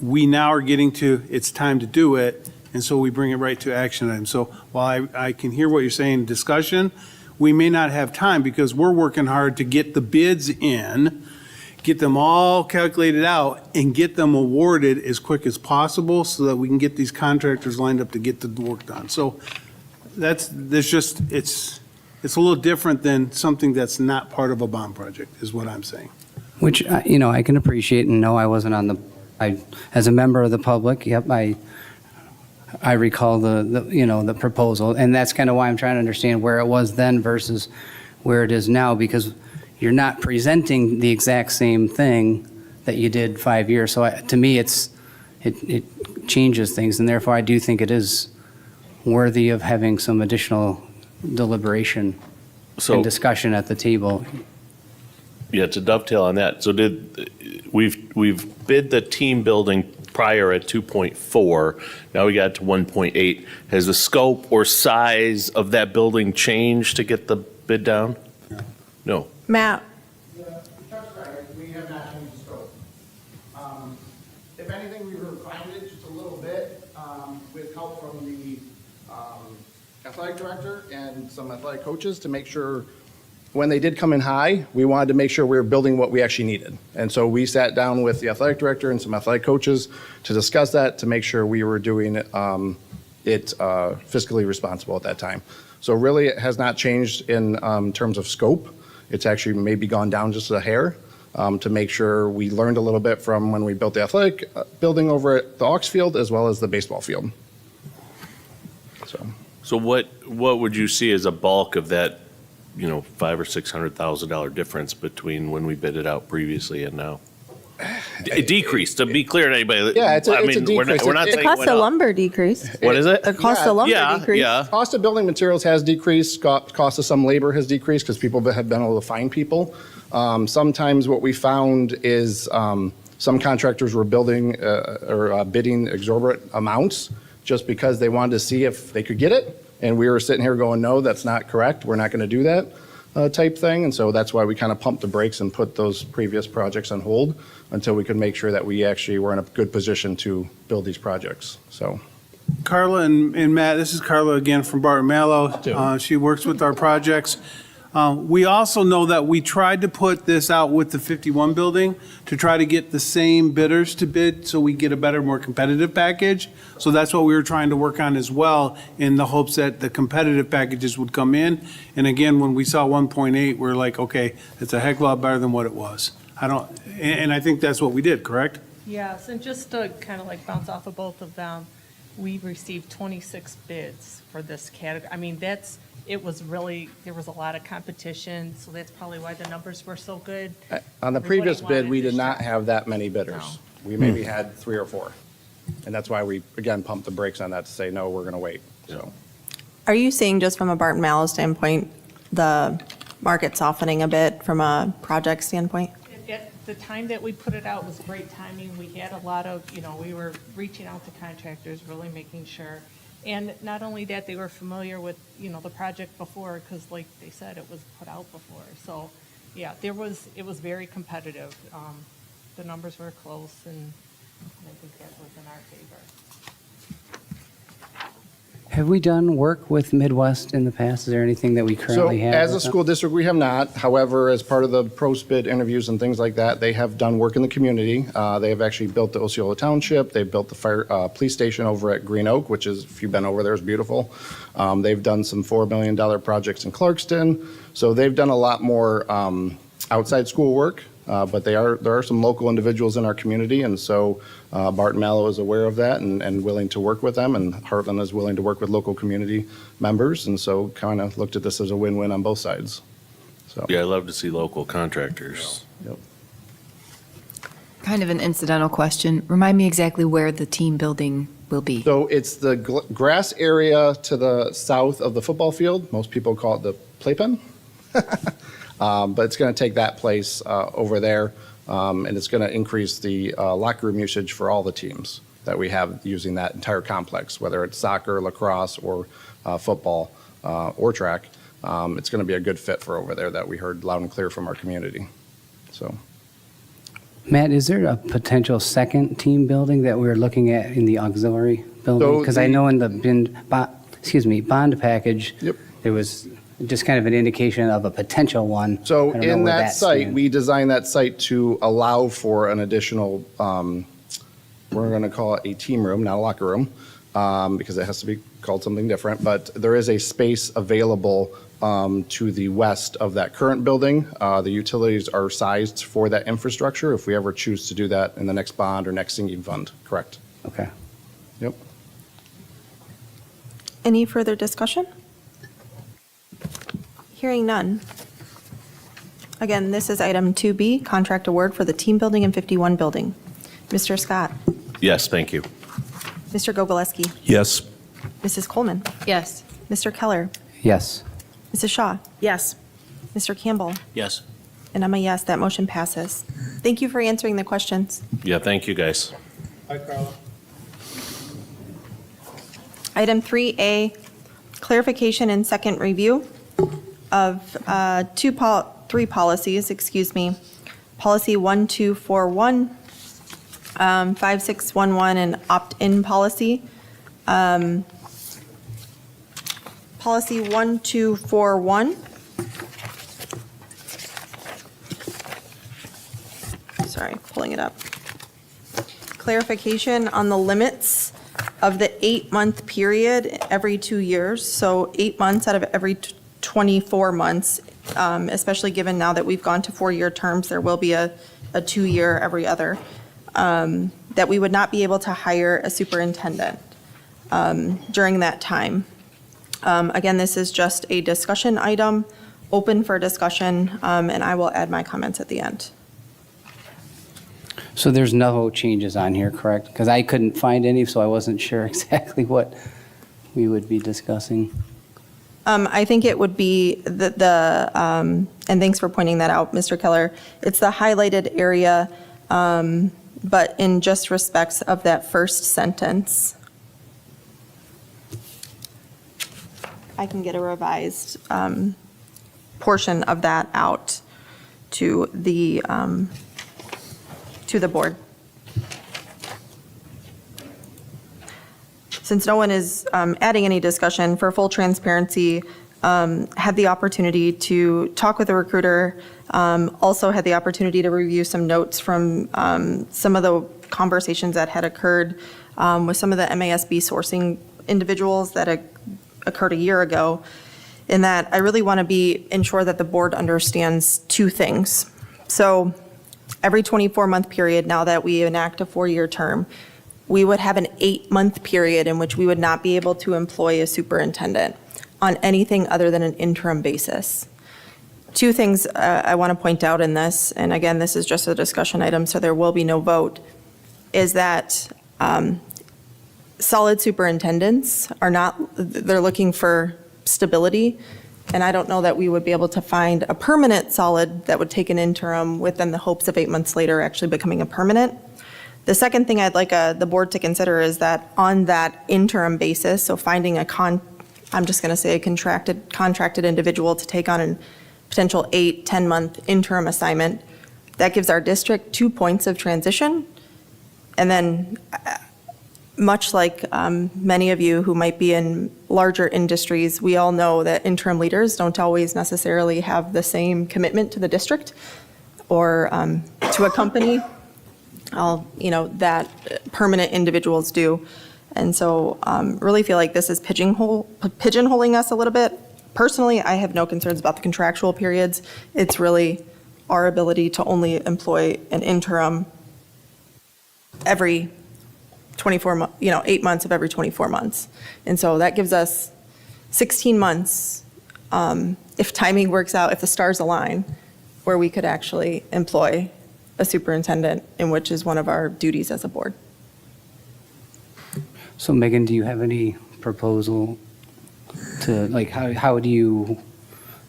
We now are getting to, it's time to do it, and so we bring it right to action items. So while I can hear what you're saying, discussion, we may not have time because we're working hard to get the bids in, get them all calculated out, and get them awarded as quick as possible so that we can get these contractors lined up to get the work done. So it's a little different than something that's not part of a bond project, is what I'm saying. Which, I can appreciate, and no, I wasn't on as a member of the public, yep, I recall the proposal, and that's kind of why I'm trying to understand where it was then versus where it is now, because you're not presenting the exact same thing that you did 5 years. So to me, it changes things, and therefore I do think it is worthy of having some additional deliberation So- and discussion at the table. Yeah, to dovetail on that, so we've bid the team building prior at 2.4, now we got to 1.8. Has the scope or size of that building changed to get the bid down? No. Matt, Chuck's right, we have not changed the scope. If anything, we refined it just a little bit with help from the athletic director and some athletic coaches to make sure, when they did come in high, we wanted to make sure we were building what we actually needed. And so we sat down with the athletic director and some athletic coaches to discuss that, to make sure we were doing it fiscally responsible at that time. So really, it has not changed in terms of scope. It's actually maybe gone down just a hair to make sure we learned a little bit from when we built the athletic building over at the Ox Field as well as the baseball field. So what would you see as a bulk of that, $500,000 or $600,000 difference between when we bid it out previously and now? It decreased, to be clear to anybody. Yeah, it's a I mean, decrease. We're not The saying the it cost went of up. lumber decreased. What is it? The cost Yeah. of lumber Yeah, decreased. yeah. Cost of building materials has decreased, cost of some labor has decreased because people have been able to find people. Sometimes what we found is some contractors were building or bidding exorbitant amounts just because they wanted to see if they could get it. And we were sitting here going, no, that's not correct. We're not going to do that type thing. And so that's why we kind of pumped the brakes and put those previous projects on hold until we could make sure that we actually were in a good position to build these projects. So. Carla and Matt, this is Carla again from Barton Mallow. She works with our projects. We also know that we tried to put this out with the 51 building to try to get the same bidders to bid so we get a better, more competitive package. So that's what we were trying to work on as well, in the hopes that the competitive packages would come in. And again, when we saw 1.8, we're like, okay, it's a heck of a lot better than what it was. And I think that's what we did, correct? Yes, and just to kind of like bounce off of both of them, we received 26 bids for this category. I mean, it was really, there was a lot of competition, so that's probably why the numbers were so good. On the Everybody previous bid, wanted we to did not shop. have that many bidders. No. We maybe had 3 or 4. And that's why we, again, pumped the brakes on that to say, no, we're going to wait, so. Are you seeing, just from a Barton Mallow standpoint, the market softening a bit from a project standpoint? At the time that we put it out was great timing. We had a lot of, we were reaching out to contractors, really making sure. And not only that, they were familiar with, the project before, because like they said, it was put out before. So, yeah, it was very competitive. The numbers were close, and I think that was in our favor. Have we done work with Midwest in the past? Is there anything that we currently have? So as a with them? school district, we have not. However, as part of the post-bid interviews and things like that, they have done work in the community. They have actually built the Osceola Township. They've built the police station over at Green Oak, which is, if you've been over there, is beautiful. They've done some $4 million projects in Clarkston. So they've done a lot more outside school work. But there are some local individuals in our community, and so Barton Mallow is aware of that and willing to work with them, and Heartland is willing to work with local community members, and so kind of looked at this as a win-win on both sides. So. Yeah, I love to see local contractors. Yep. Kind of an incidental question. Remind me exactly where the team building will be. So it's the grass area to the south of the football field. Most people call it the playpen. But it's going to take that place over there, and it's going to increase the locker room usage for all the teams that we have using that entire complex, whether it's soccer, lacrosse, or football, or track. It's going to be a good fit for over there that we heard loud and clear from our community. So. Matt, is there a potential second team building that we're looking at in the auxiliary building? So Because I know in the bond package, Yep. there was just kind of an indication of a potential one. So I don't know in where that site, stands. we designed that site to allow for an additional, we're going to call it a team room, not a locker room, because it has to be called something different. But there is a space available to the west of that current building. The utilities are sized for that infrastructure if we ever choose to do that in the next bond or next sinking fund, correct? Okay. Yep. Any further discussion? Hearing none. Again, this is item 2B, contract award for the team building and 51 building. Mr. Scott, Yes, thank you. Mr. Gogolewski, Yes. Mrs. Coleman, Yes. Mr. Keller, Yes. Mrs. Shaw? Yes. Mr. Campbell? Yes. And I'm a yes, that motion passes. Thank you for answering the questions. Yeah, thank you, guys. Hi, Carla. Item 3A, clarification and second review of three policies, Policy 1241, 5611, and opt-in policy. Policy 1241. Sorry, pulling it up. Clarification on the limits of the 8-month period every 2 years. So 8 months out of every 24 months, especially given now that we've gone to 4-year terms, there will be a 2-year every other, that we would not be able to hire a superintendent during that time. Again, this is just a discussion item, open for discussion, and I will add my comments at the end. So there's no changes on here, correct? Because I couldn't find any, so I wasn't sure exactly what we would be discussing. I think it would be and thanks for pointing that out, Mr. Keller. It's the highlighted area, but in just respects of that first sentence. I can get a revised portion of that out to the board. Since no one is adding any discussion, for full transparency, had the opportunity to talk with the recruiter, also had the opportunity to review some notes from some of the conversations that had occurred with some of the MASB sourcing individuals that occurred a year ago, in that I really want to ensure that the board understands two things. So every 24-month period, now that we enact a 4-year term, we would have an 8-month period in which we would not be able to employ a superintendent on anything other than an interim basis. Two things I want to point out in this, and again, this is just a discussion item, so there will be no vote, is that solid superintendents they're looking for stability, and I don't know that we would be able to find a permanent solid that would take an interim within the hopes of 8 months later actually becoming a permanent. The second thing I'd like the board to consider is that on that interim basis, so finding I'm just going to say a contracted individual to take on a potential 8-10 month interim assignment, that gives our district 2 points of transition. And then much like many of you who might be in larger industries, we all know that interim leaders don't always necessarily have the same commitment to the district or to a company that permanent individuals do. And so really feel like this is pigeonholing us a little bit. Personally, I have no concerns about the contractual periods. It's really our ability to only employ an interim every 24 months, 8 months of every 24 months. And so that gives us 16 months, if timing works out, if the stars align, where we could actually employ a superintendent, in which is one of our duties as a board. So Megan, do you have any proposal to, like, how do you,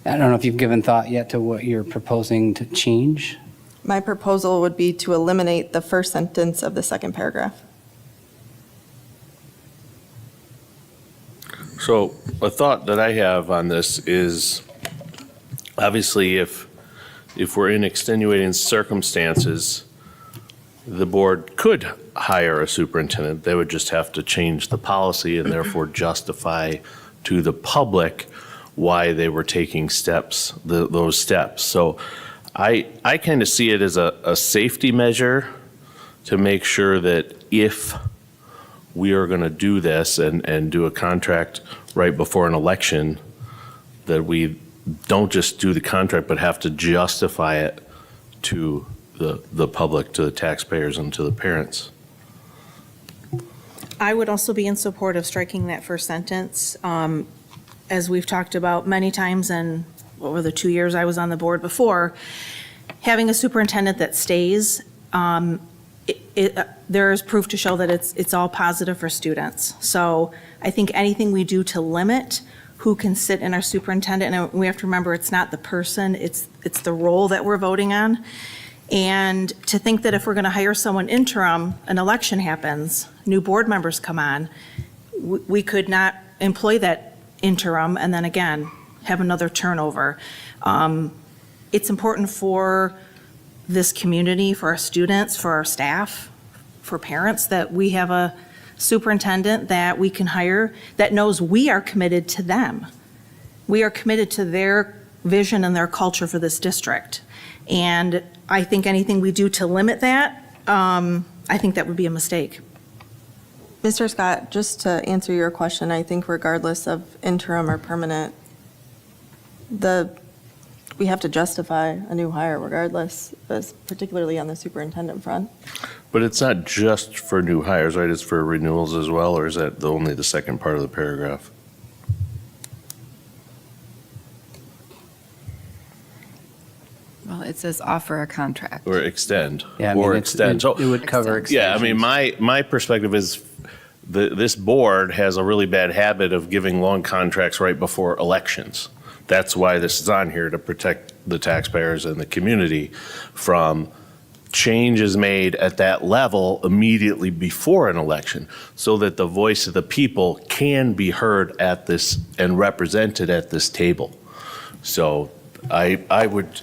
I don't know if you've given thought yet to what you're proposing to change? My proposal would be to eliminate the first sentence of the second paragraph. So a thought that I have on this is, obviously, if we're in extenuating circumstances, the board could hire a superintendent. They would just have to change the policy and therefore justify to the public why they were taking those steps. So I kind of see it as a safety measure to make sure that if we are going to do this and do a contract right before an election, that we don't just do the contract, but have to justify it to the public, to the taxpayers, and to the parents. I would also be in support of striking that first sentence. As we've talked about many times, and over the 2 years I was on the board before, having a superintendent that stays, there is proof to show that it's all positive for students. So I think anything we do to limit who can sit in our superintendent, and we have to remember, it's not the person, it's the role that we're voting on. And to think that if we're going to hire someone interim, an election happens, new board members come on, we could not employ that interim and then again have another turnover. It's important for this community, for our students, for our staff, for parents, that we have a superintendent that we can hire that knows we are committed to them. We are committed to their vision and their culture for this district. And I think anything we do to limit that, I think that would be a mistake. Mr. Scott, just to answer your question, I think regardless of interim or permanent, we have to justify a new hire regardless, particularly on the superintendent front. But it's not just for new hires, right? It's for renewals as well, or is that only the second part of the paragraph? Well, it says offer a contract. Or extend, Yeah, I mean, or it's- extend. So, it would cover yeah, I mean, extensions. my perspective is this board has a really bad habit of giving long contracts right before elections. That's why this is on here, to protect the taxpayers and the community from changes made at that level immediately before an election, so that the voice of the people can be heard at this and represented at this table. So I would,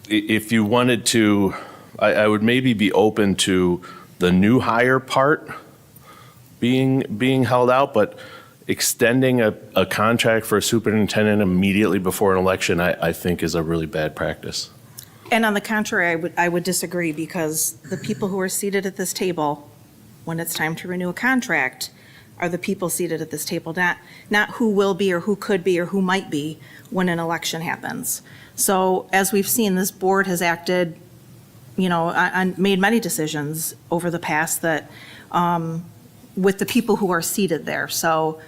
if you wanted to, I would maybe be open to the new hire part being held out, but extending a contract for a superintendent immediately before an election, I think is a really bad practice. And on the contrary, I would disagree, because the people who are seated at this table, when it's time to renew a contract, are the people seated at this table, not who will be or who could be or who might be when an election happens. So as we've seen, this board has acted, and made many decisions over the past that, with the people who are seated there. So,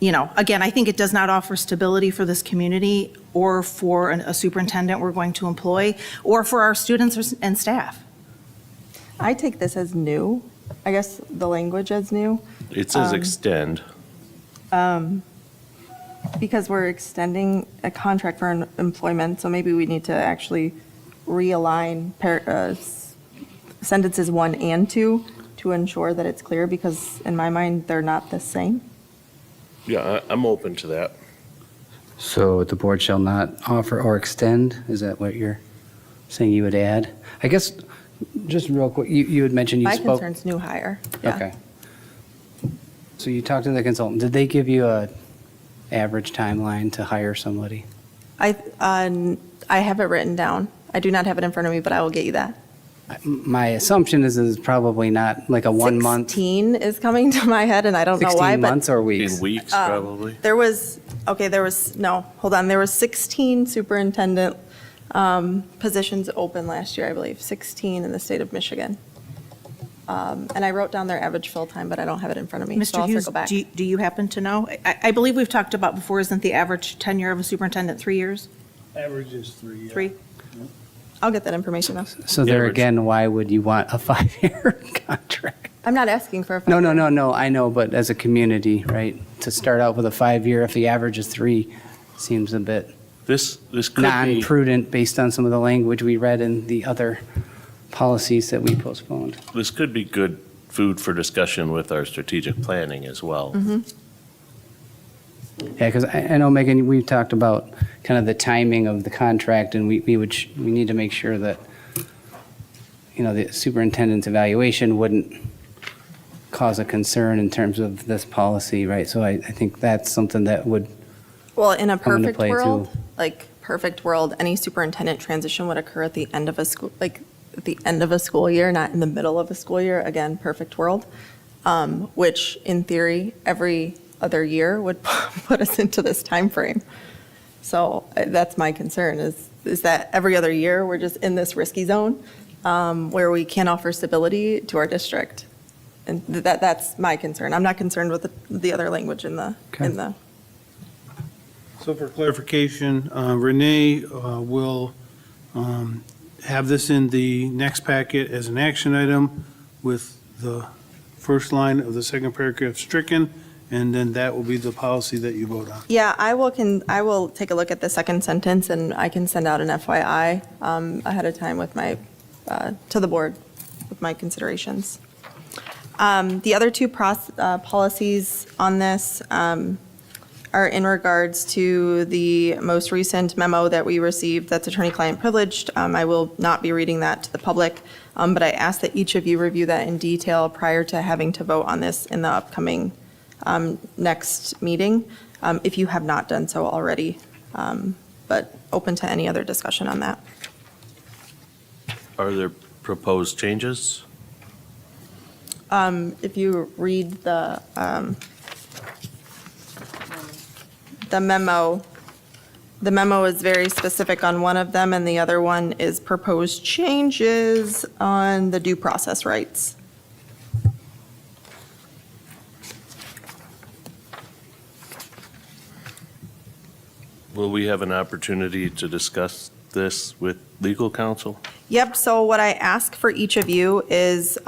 again, I think it does not offer stability for this community or for a superintendent we're going to employ, or for our students and staff. I take this as new, I guess the language as new, It says extend. because we're extending a contract for an employment, so maybe we need to actually realign sentences 1 and 2 to ensure that it's clear, because in my mind, they're not the same. Yeah, I'm open to that. So the board shall not offer or extend, is that what you're saying you would add? I guess, just real quick, you had mentioned you My spoke. concern's new hire. Yeah. Okay. So you talked to the consultant, did they give you a average timeline to hire somebody? I have it written down. I do not have it in front of me, but I will get you that. My assumption is it's probably not like a 1 month. 16 is coming to my head, and I don't know why, 16 but months or weeks? In weeks, probably. there was 16 superintendent positions open last year, I believe, 16 in the state of Michigan. And I wrote down their average fill time, but I don't have it in front of me, so Mr. I'll Hughes, circle back. do you happen to know? I believe we've talked about before, isn't the average tenure of a superintendent 3 years? Average is 3. yeah. 3? I'll get that information though. So there Average. again, why would you want a 5-year contract? I'm not asking for a. No, I know, but as a community, right? To start out with a 5-year, if the average is 3, seems a bit This could be, non-prudent based on some of the language we read in the other policies that we postponed. this could be good food for discussion with our strategic planning as well. Yeah, because I know, Megan, we talked about kind of the timing of the contract, and we need to make sure that, the superintendent's evaluation wouldn't cause a concern in terms of this policy, right? So I think that's something that would, Well, in a come into perfect play, world, too. any superintendent transition would occur at the end of a school, at the end of a school year, not in the middle of a school year. Again, perfect world, which in theory, every other year would put us into this time frame. So that's my concern, is that every other year, we're just in this risky zone where we can't offer stability to our district. And that's my concern. I'm not concerned with the other language in the. So for clarification, Renee will have this in the next packet as an action item with the first line of the second paragraph stricken and then that will be the policy that you vote on. Yeah, I will take a look at the second sentence, and I can send out an FYI ahead of time with my, to the board with my considerations. The other two policies on this are in regards to the most recent memo that we received that's attorney-client privileged. I will not be reading that to the public, but I ask that each of you review that in detail prior to having to vote on this in the upcoming next meeting, if you have not done so already, but open to any other discussion on that. Are there proposed changes? If you read the memo, the memo is very specific on one of them, and the other one is proposed changes on the due process rights. Will we have an opportunity to discuss this with legal counsel? Yep, so what I ask for each of you is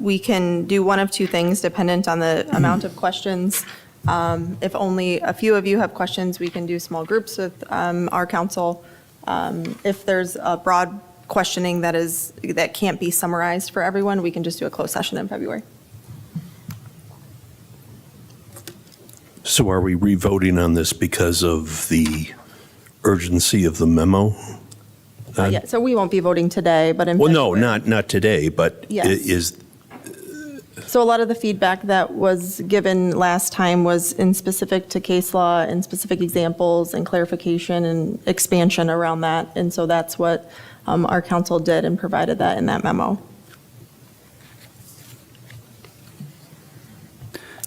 we can do one of two things dependent on the amount of questions. If only a few of you have questions, we can do small groups with our counsel. If there's a broad questioning that can't be summarized for everyone, we can just do a closed session in February. So are we re-voting on this because of the urgency of the memo? Yeah, so we won't be voting today, but in Well, no, February. not today, but Yes. is, So a lot of the feedback that was given last time was in specific to case law and specific examples and clarification and expansion around that. And so that's what our counsel did and provided that in that memo.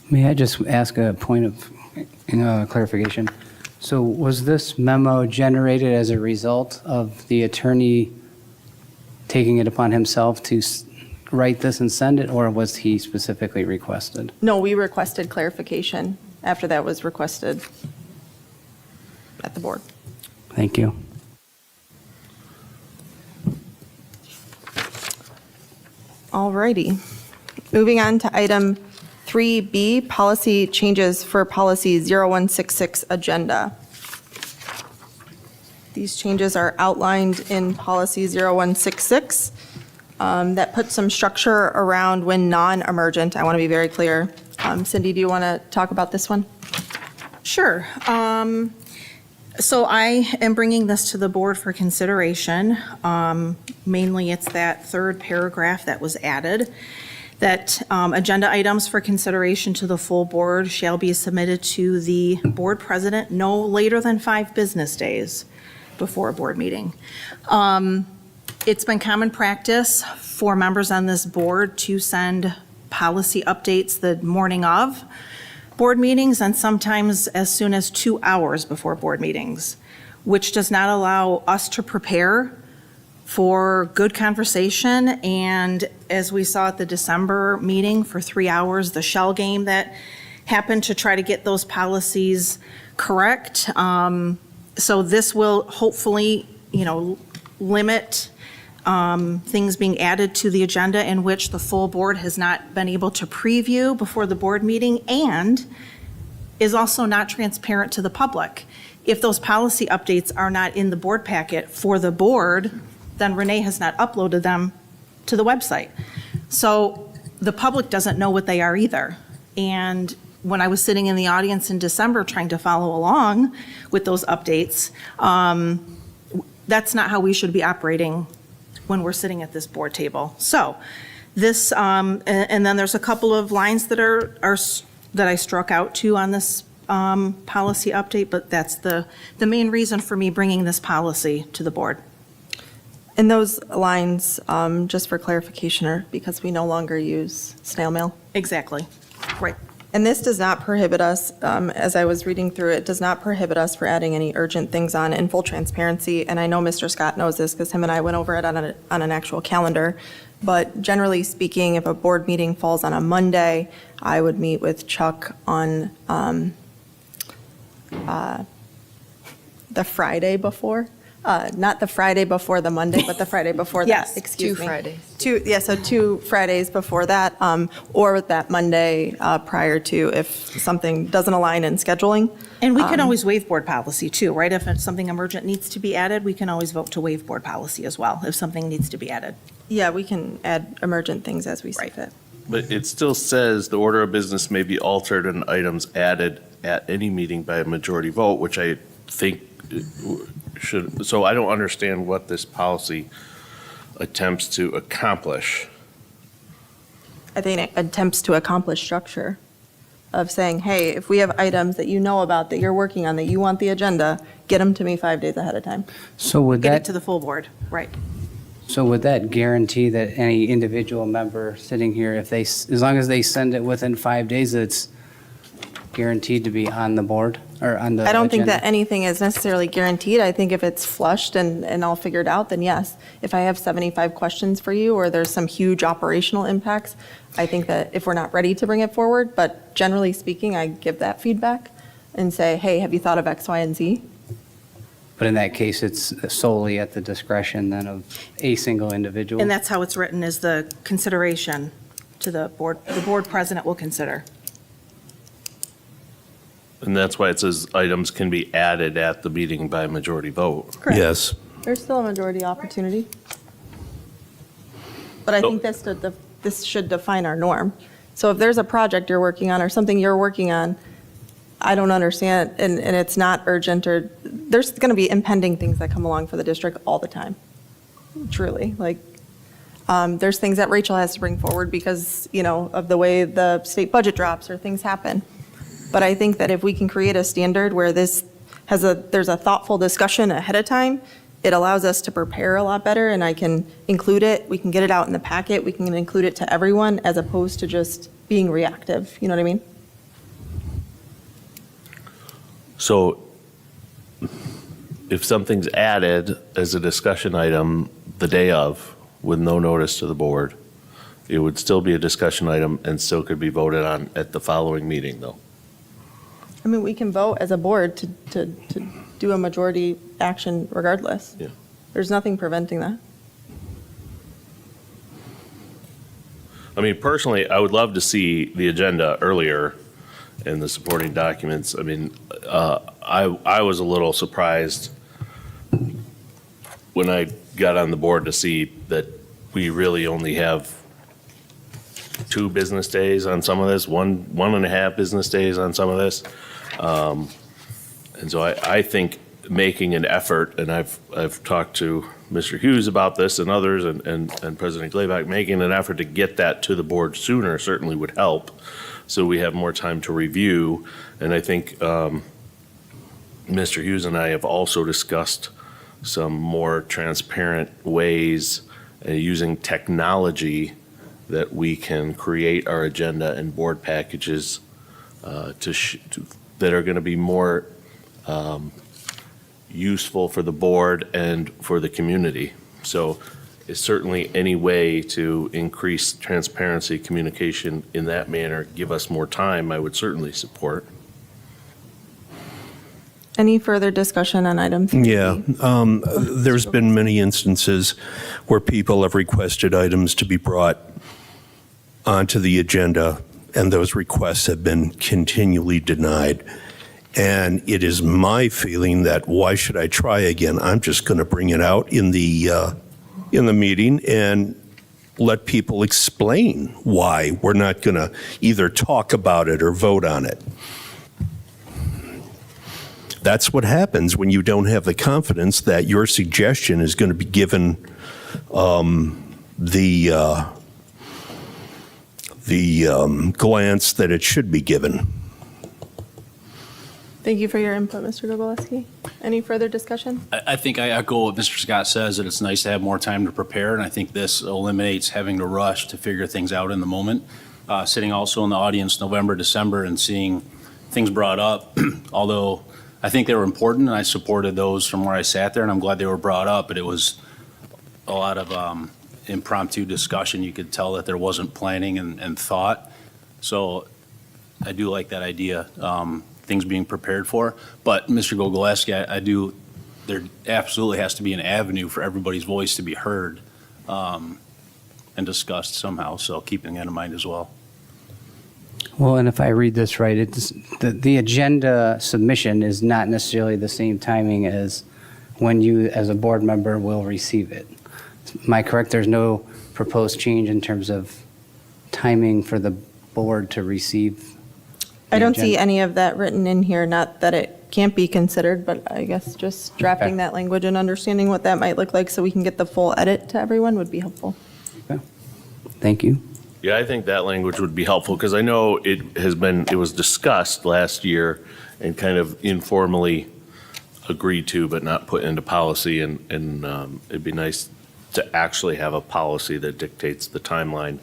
May I just ask a point of clarification? So was this memo generated as a result of the attorney taking it upon himself to write this and send it, or was he specifically requested? No, we requested clarification after that was requested at the board. Thank you. All righty. Moving on to item 3B, policy changes for policy 0166 agenda. These changes are outlined in policy 0166 that put some structure around when non-emergent. I want to be very clear. Cindy, do you want to talk about this one? Sure. So I am bringing this to the board for consideration. Mainly, it's that third paragraph that was added, that agenda items for consideration to the full board shall be submitted to the board president no later than 5 business days before a board meeting. It's been common practice for members on this board to send policy updates the morning of board meetings and sometimes as soon as 2 hours before board meetings, which does not allow us to prepare for good conversation. And as we saw at the December meeting for 3 hours, the shell game that happened to try to get those policies correct. So this will hopefully, limit things being added to the agenda in which the full board has not been able to preview before the board meeting and is also not transparent to the public. If those policy updates are not in the board packet for the board, then Renee has not uploaded them to the website. So the public doesn't know what they are either. And when I was sitting in the audience in December trying to follow along with those updates, that's not how we should be operating when we're sitting at this board table. So this, and then there's a couple of lines that that I struck out too on this policy update, but that's the main reason for me bringing this policy to the board. And those lines, just for clarification, are because we no longer use snail mail. Exactly. Right. And this does not prohibit us, as I was reading through it, does not prohibit us for adding any urgent things on in full transparency. And I know Mr. Scott knows this because him and I went over it on an actual calendar. But generally speaking, if a board meeting falls on a Monday, I would meet with Chuck on the Friday before. Not the Friday before the Monday, but the Friday before that. Yes, Excuse me. 2 Fridays. So 2 Fridays before that, or that Monday prior to, if something doesn't align in scheduling. And we can always waive board policy too, right? If it's something emergent needs to be added, we can always vote to waive board policy as well, if something needs to be added. Yeah, we can add emergent things as we see fit. But it still says the order of business may be altered and items added at any meeting by a majority vote, which I think should, so I don't understand what this policy attempts to accomplish. I think it attempts to accomplish structure of saying, hey, if we have items that you know about, that you're working on, that you want the agenda, get them to me 5 days ahead of time. So would Get it that, to the full board, right? so would that guarantee that any individual member sitting here, if they, as long as they send it within 5 days, it's guaranteed to be on the board or on the agenda? I don't think that anything is necessarily guaranteed. I think if it's flushed and all figured out, then yes. If I have 75 questions for you, or there's some huge operational impacts, I think that if we're not ready to bring it forward, but generally speaking, I give that feedback and say, hey, have you thought of X, Y, and Z? But in that case, it's solely at the discretion then of a single individual? And that's how it's written, is the consideration to the board president will consider. And that's why it says items can be added at the meeting by majority vote. Correct. Yes. There's still a majority opportunity. But I think this should define our norm. So if there's a project you're working on or something you're working on, I don't understand, and it's not urgent, or there's going to be impending things that come along for the district all the time, truly. Like, there's things that Rachel has to bring forward because, of the way the state budget drops or things happen. But I think that if we can create a standard where there's a thoughtful discussion ahead of time, it allows us to prepare a lot better, and I can include it, we can get it out in the packet, we can include it to everyone, as opposed to just being reactive, you know what I mean? So if something's added as a discussion item the day of with no notice to the board, it would still be a discussion item and still could be voted on at the following meeting, though. I mean, we can vote as a board to do a majority action regardless. Yeah. There's nothing preventing that. I mean, personally, I would love to see the agenda earlier and the supporting documents. I mean, I was a little surprised when I got on the board to see that we really only have 2 business days on some of this, one and a half business days on some of this. And so I think making an effort, and I've talked to Mr. Hughes about this and others, and President Glayback, making an effort to get that to the board sooner certainly would help, so we have more time to review. And I think Mr. Hughes and I have also discussed some more transparent ways using technology that we can create our agenda and board packages that are going to be more useful for the board and for the community. So it's certainly any way to increase transparency, communication in that manner, give us more time, I would certainly support. Any further discussion on items? Yeah, there's been many instances where people have requested items to be brought onto the agenda, and those requests have been continually denied. And it is my feeling that why should I try again? I'm just going to bring it out in the meeting and let people explain why we're not going to either talk about it or vote on it. That's what happens when you don't have the confidence that your suggestion is going to be given the glance that it should be given. Thank you for your input, Mr. Gogolewski. Any further discussion? I think I echo what Mr. Scott says, that it's nice to have more time to prepare, and I think this eliminates having to rush to figure things out in the moment. Sitting also in the audience November, December, and seeing things brought up, although I think they were important, and I supported those from where I sat there, and I'm glad they were brought up, but it was a lot of impromptu discussion. You could tell that there wasn't planning and thought. So I do like that idea, things being prepared for. But Mr. Gogolewski, I do there absolutely has to be an avenue for everybody's voice to be heard and discussed somehow, so keeping that in mind as well. Well, and if I read this right, it's, the agenda submission is not necessarily the same timing as when you, as a board member, will receive it. Am I correct? There's no proposed change in terms of timing for the board to receive? I the don't see agenda? any of that written in here, not that it can't be considered, but I guess just drafting Okay. that language and understanding what that might look like so we can get the full edit to everyone would be helpful. Okay. Thank you. Yeah, I think that language would be helpful, because I know it was discussed last year and kind of informally agreed to, but not put into policy, and it'd be nice to actually have a policy that dictates the timeline,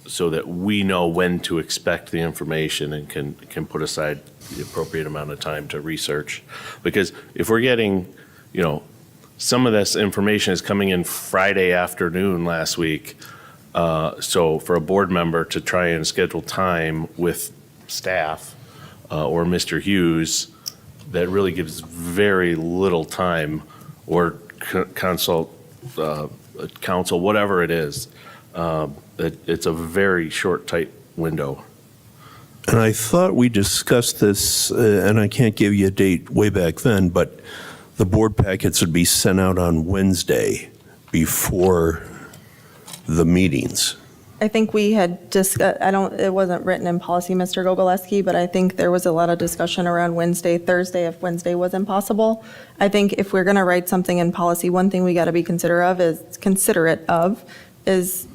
so that we know when to expect the information and can put aside the appropriate amount of time to research. Because if we're getting, some of this information is coming in Friday afternoon last week, so for a board member to try and schedule time with staff or Mr. Hughes, that really gives very little time, or consult counsel, whatever it is. It's a very short, tight window. And I thought we discussed this, and I can't give you a date way back then, but the board packets would be sent out on Wednesday before the meetings. I think we had discussed, it wasn't written in policy, Mr. Gogoleski, but I think there was a lot of discussion around Wednesday, Thursday, if Wednesday was impossible. I think if we're going to write something in policy, one thing we got to be considerate of is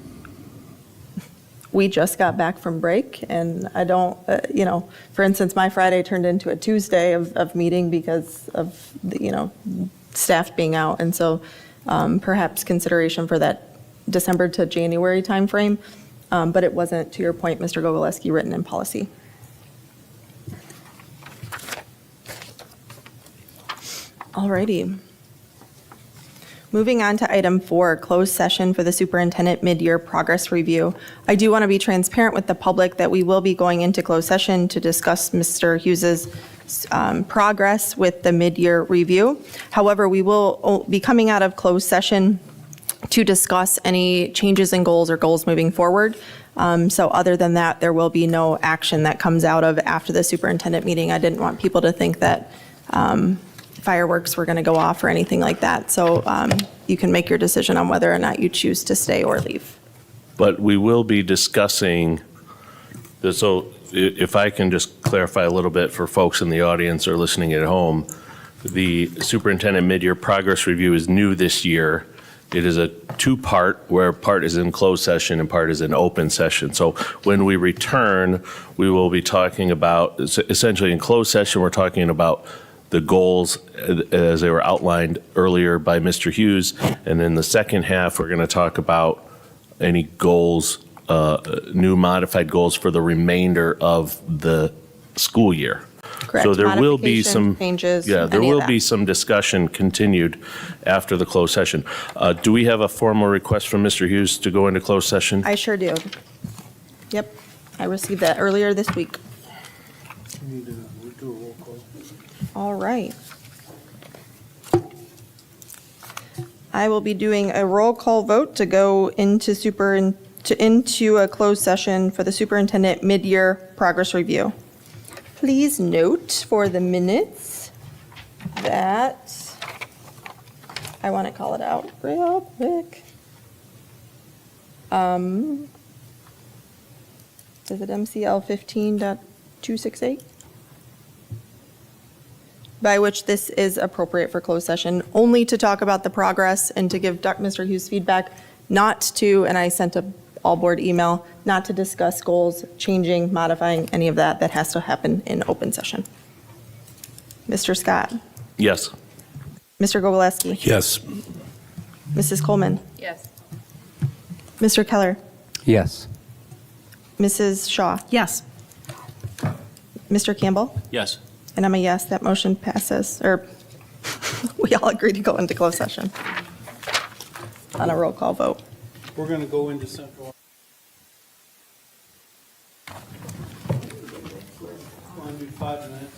we just got back from break, and I don't, for instance, my Friday turned into a Tuesday of meeting because of, staff being out. And so perhaps consideration for that December to January timeframe, but it wasn't, to your point, Mr. Gogoleski, written in policy. All righty. Moving on to item 4, closed session for the superintendent mid-year progress review. I do want to be transparent with the public that we will be going into closed session to discuss Mr. Hughes's progress with the mid-year review. However, we will be coming out of closed session to discuss any changes in goals or goals moving forward. So other than that, there will be no action that comes out of after the superintendent meeting. I didn't want people to think that fireworks were going to go off or anything like that. So you can make your decision on whether or not you choose to stay or leave. But we will be discussing, so if I can just clarify a little bit for folks in the audience or listening at home, the superintendent mid-year progress review is new this year. It is a two-part, where part is in closed session and part is in open session. So when we return, we will be talking about, essentially in closed session, we're talking about the goals as they were outlined earlier by Mr. Hughes. And in the second half, we're going to talk about any goals, new modified goals for the remainder of the school year. Correct. So there will be Modifications, some changes, Yeah, there any of will that. be some discussion continued after the closed session. Do we have a formal request from Mr. Hughes to go into closed session? I sure do. Yep, I received that earlier this week. All right. I will be doing a roll call vote to go into a closed session for the superintendent mid-year progress review. Please note for the minutes that, I want to call it out real quick. Is it MCL 15.268? By which this is appropriate for closed session, only to talk about the progress and to give Mr. Hughes feedback, not to, and I sent a all-board email, not to discuss goals, changing, modifying, any of that. That has to happen in open session. Mr. Scott? Yes. Mr. Gogoleski? Yes. Mrs. Coleman? Yes. Mr. Keller? Yes. Mrs. Shaw? Yes. Mr. Campbell? Yes. And I'm a yes, that motion passes, or we all agree to go into closed session on a roll call vote. We're going to go into central. Want to do 5 minutes?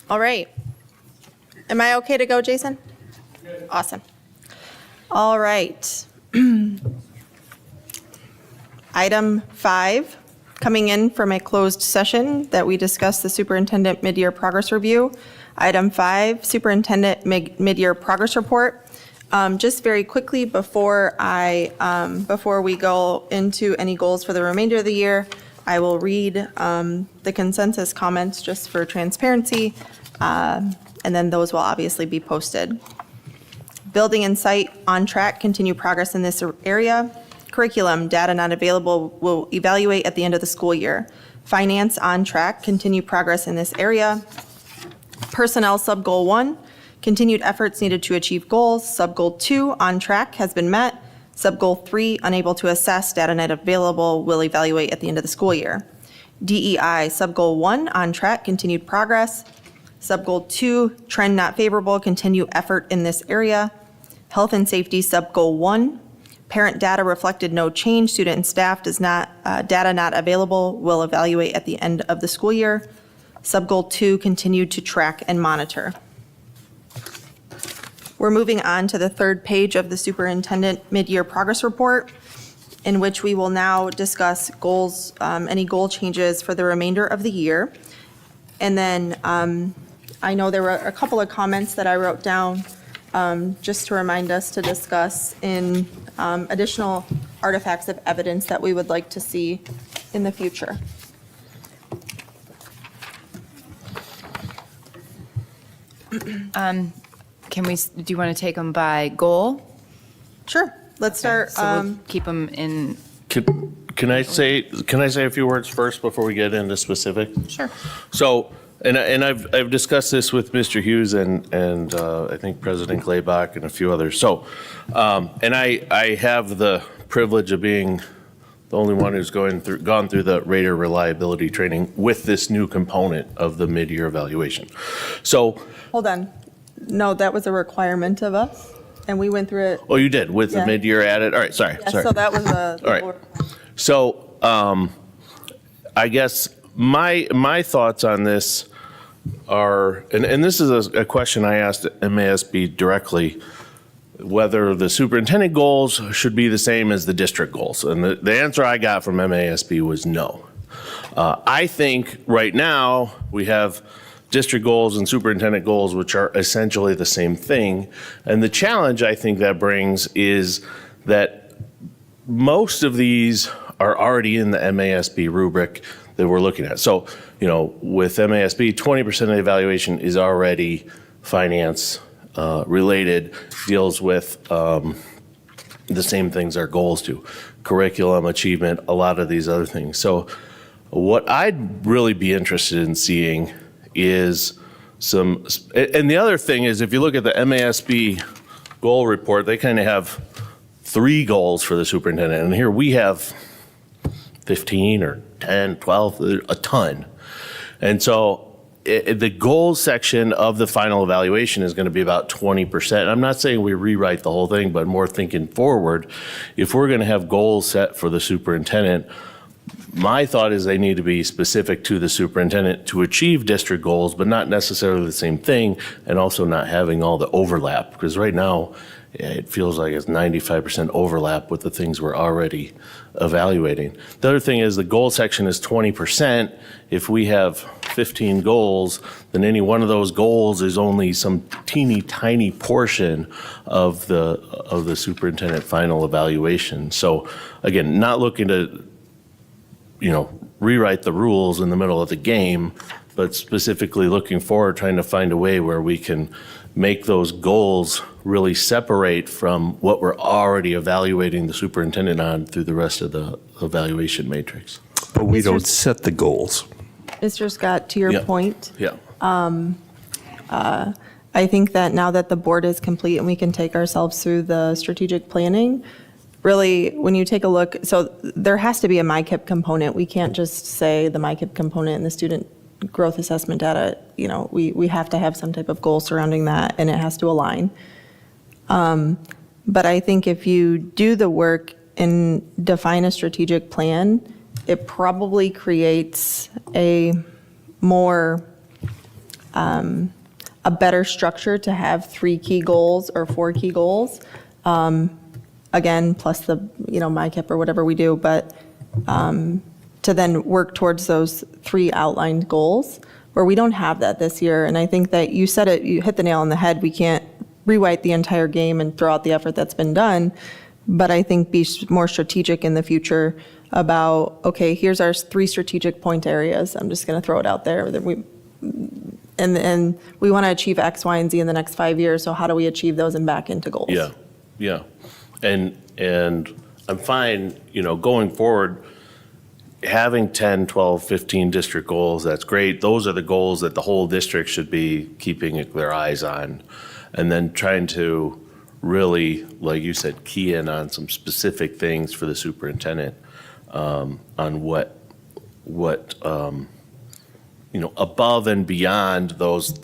All right. Am I okay to go, Jason? Awesome. All right. Item 5, coming in from a closed session that we discussed the superintendent mid-year progress review. Item 5, superintendent mid-year progress report. Just very quickly before we go into any goals for the remainder of the year, I will read the consensus comments just for transparency, and then those will obviously be posted. Building and site on track, continue progress in this area. Curriculum, data not available, will evaluate at the end of the school year. Finance on track, continue progress in this area. Personnel, sub-goal 1, continued efforts needed to achieve goals. Sub-goal 2, on track, has been met. Sub-goal 3, unable to assess, data not available, will evaluate at the end of the school year. DEI, sub-goal 1, on track, continued progress. Sub-goal 2, trend not favorable, continue effort in this area. Health and safety, sub-goal 1, parent data reflected no change, student and staff data not available, will evaluate at the end of the school year. Sub-goal 2, continue to track and monitor. We're moving on to the third page of the superintendent mid-year progress report, in which we will now discuss goals, any goal changes for the remainder of the year. And then I know there were a couple of comments that I wrote down just to remind us to discuss in additional artifacts of evidence that we would like to see in the future. Do you want to take them by goal? Sure, let's start. So we'll keep them in. Can I say a few words first before we get into specific? Sure. So, and I've discussed this with Mr. Hughes and I think President Glaybach and a few others. So, and I have the privilege of being the only one who's gone through the radar reliability training with this new component of the mid-year evaluation. So, Hold on. No, that was a requirement of us, and we went through it. oh, you did with the Yeah. mid-year added. All right, sorry. Yeah, so that was a. All right. So, I guess my thoughts on this are, and this is a question I asked MASB directly, whether the superintendent goals should be the same as the district goals. And the answer I got from MASB was no. I think right now we have district goals and superintendent goals, which are essentially the same thing. And the challenge I think that brings is that most of these are already in the MASB rubric that we're looking at. So, you know, with MASB, 20% of the evaluation is already finance related, deals with the same things our goals do, curriculum, achievement, a lot of these other things. So what I'd really be interested in seeing is some, and the other thing is if you look at the MASB goal report, they kind of have 3 goals for the superintendent. And here we have 15 or 10, 12, a ton. And so the goals section of the final evaluation is going to be about 20%. I'm not saying we rewrite the whole thing, but more thinking forward. If we're going to have goals set for the superintendent, my thought is they need to be specific to the superintendent to achieve district goals, but not necessarily the same thing, and also not having all the overlap. Because right now, it feels like it's 95% overlap with the things we're already evaluating. The other thing is the goal section is 20%. If we have 15 goals, then any one of those goals is only some teeny tiny portion of the superintendent final evaluation. So again, not looking to, you know, rewrite the rules in the middle of the game, but specifically looking forward, trying to find a way where we can make those goals really separate from what we're already evaluating the superintendent on through the rest of the evaluation matrix. But we don't set the goals. Mr. Scott, to your Yeah. point, Yeah. I think that now that the board is complete and we can take ourselves through the strategic planning, really, when you take a look, so there has to be a MyKIP component. We can't just say the MyKIP component and the student growth assessment data, you know, we have to have some type of goal surrounding that, and it has to align. But I think if you do the work and define a strategic plan, it probably creates a more a better structure to have 3 key goals or 4 key goals. Again, plus the, MyKIP or whatever we do, but to then work towards those 3 outlined goals, where we don't have that this year. And I think that you said it, you hit the nail on the head. We can't rewrite the entire game and throw out the effort that's been done, but I think be more strategic in the future about, okay, here's our 3 strategic point areas. I'm just going to throw it out there that we want to achieve X, Y, and Z in the next 5 years. So how do we achieve those and back into goals? Yeah. And I'm fine, going forward, having 10, 12, 15 district goals, that's great. Those are the goals that the whole district should be keeping their eyes on. And then trying to really, like you said, key in on some specific things for the superintendent, on what above and beyond those,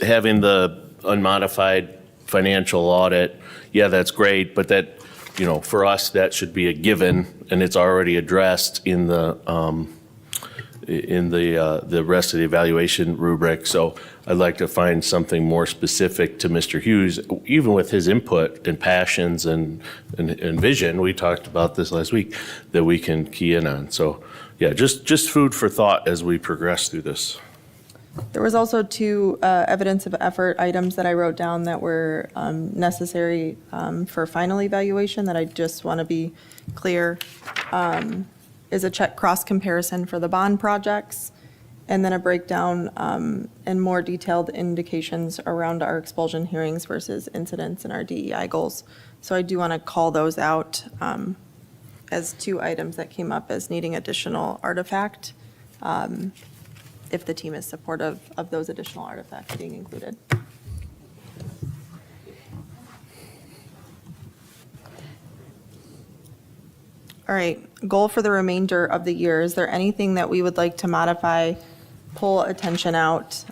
having the unmodified financial audit, yeah, that's great, but that, for us, that should be a given, and it's already addressed in the rest of the evaluation rubric. So I'd like to find something more specific to Mr. Hughes, even with his input and passions and vision. We talked about this last week, that we can key in on. So yeah, just food for thought as we progress through this. There was also 2 evidence of effort items that I wrote down that were necessary for final evaluation that I just want to be clear. Is a check cross comparison for the bond projects, and then a breakdown and more detailed indications around our expulsion hearings versus incidents in our DEI goals. So I do want to call those out as 2 items that came up as needing additional artifact, if the team is supportive of those additional artifacts being included. All right, goal for the remainder of the year. Is there anything that we would like to modify, pull attention out,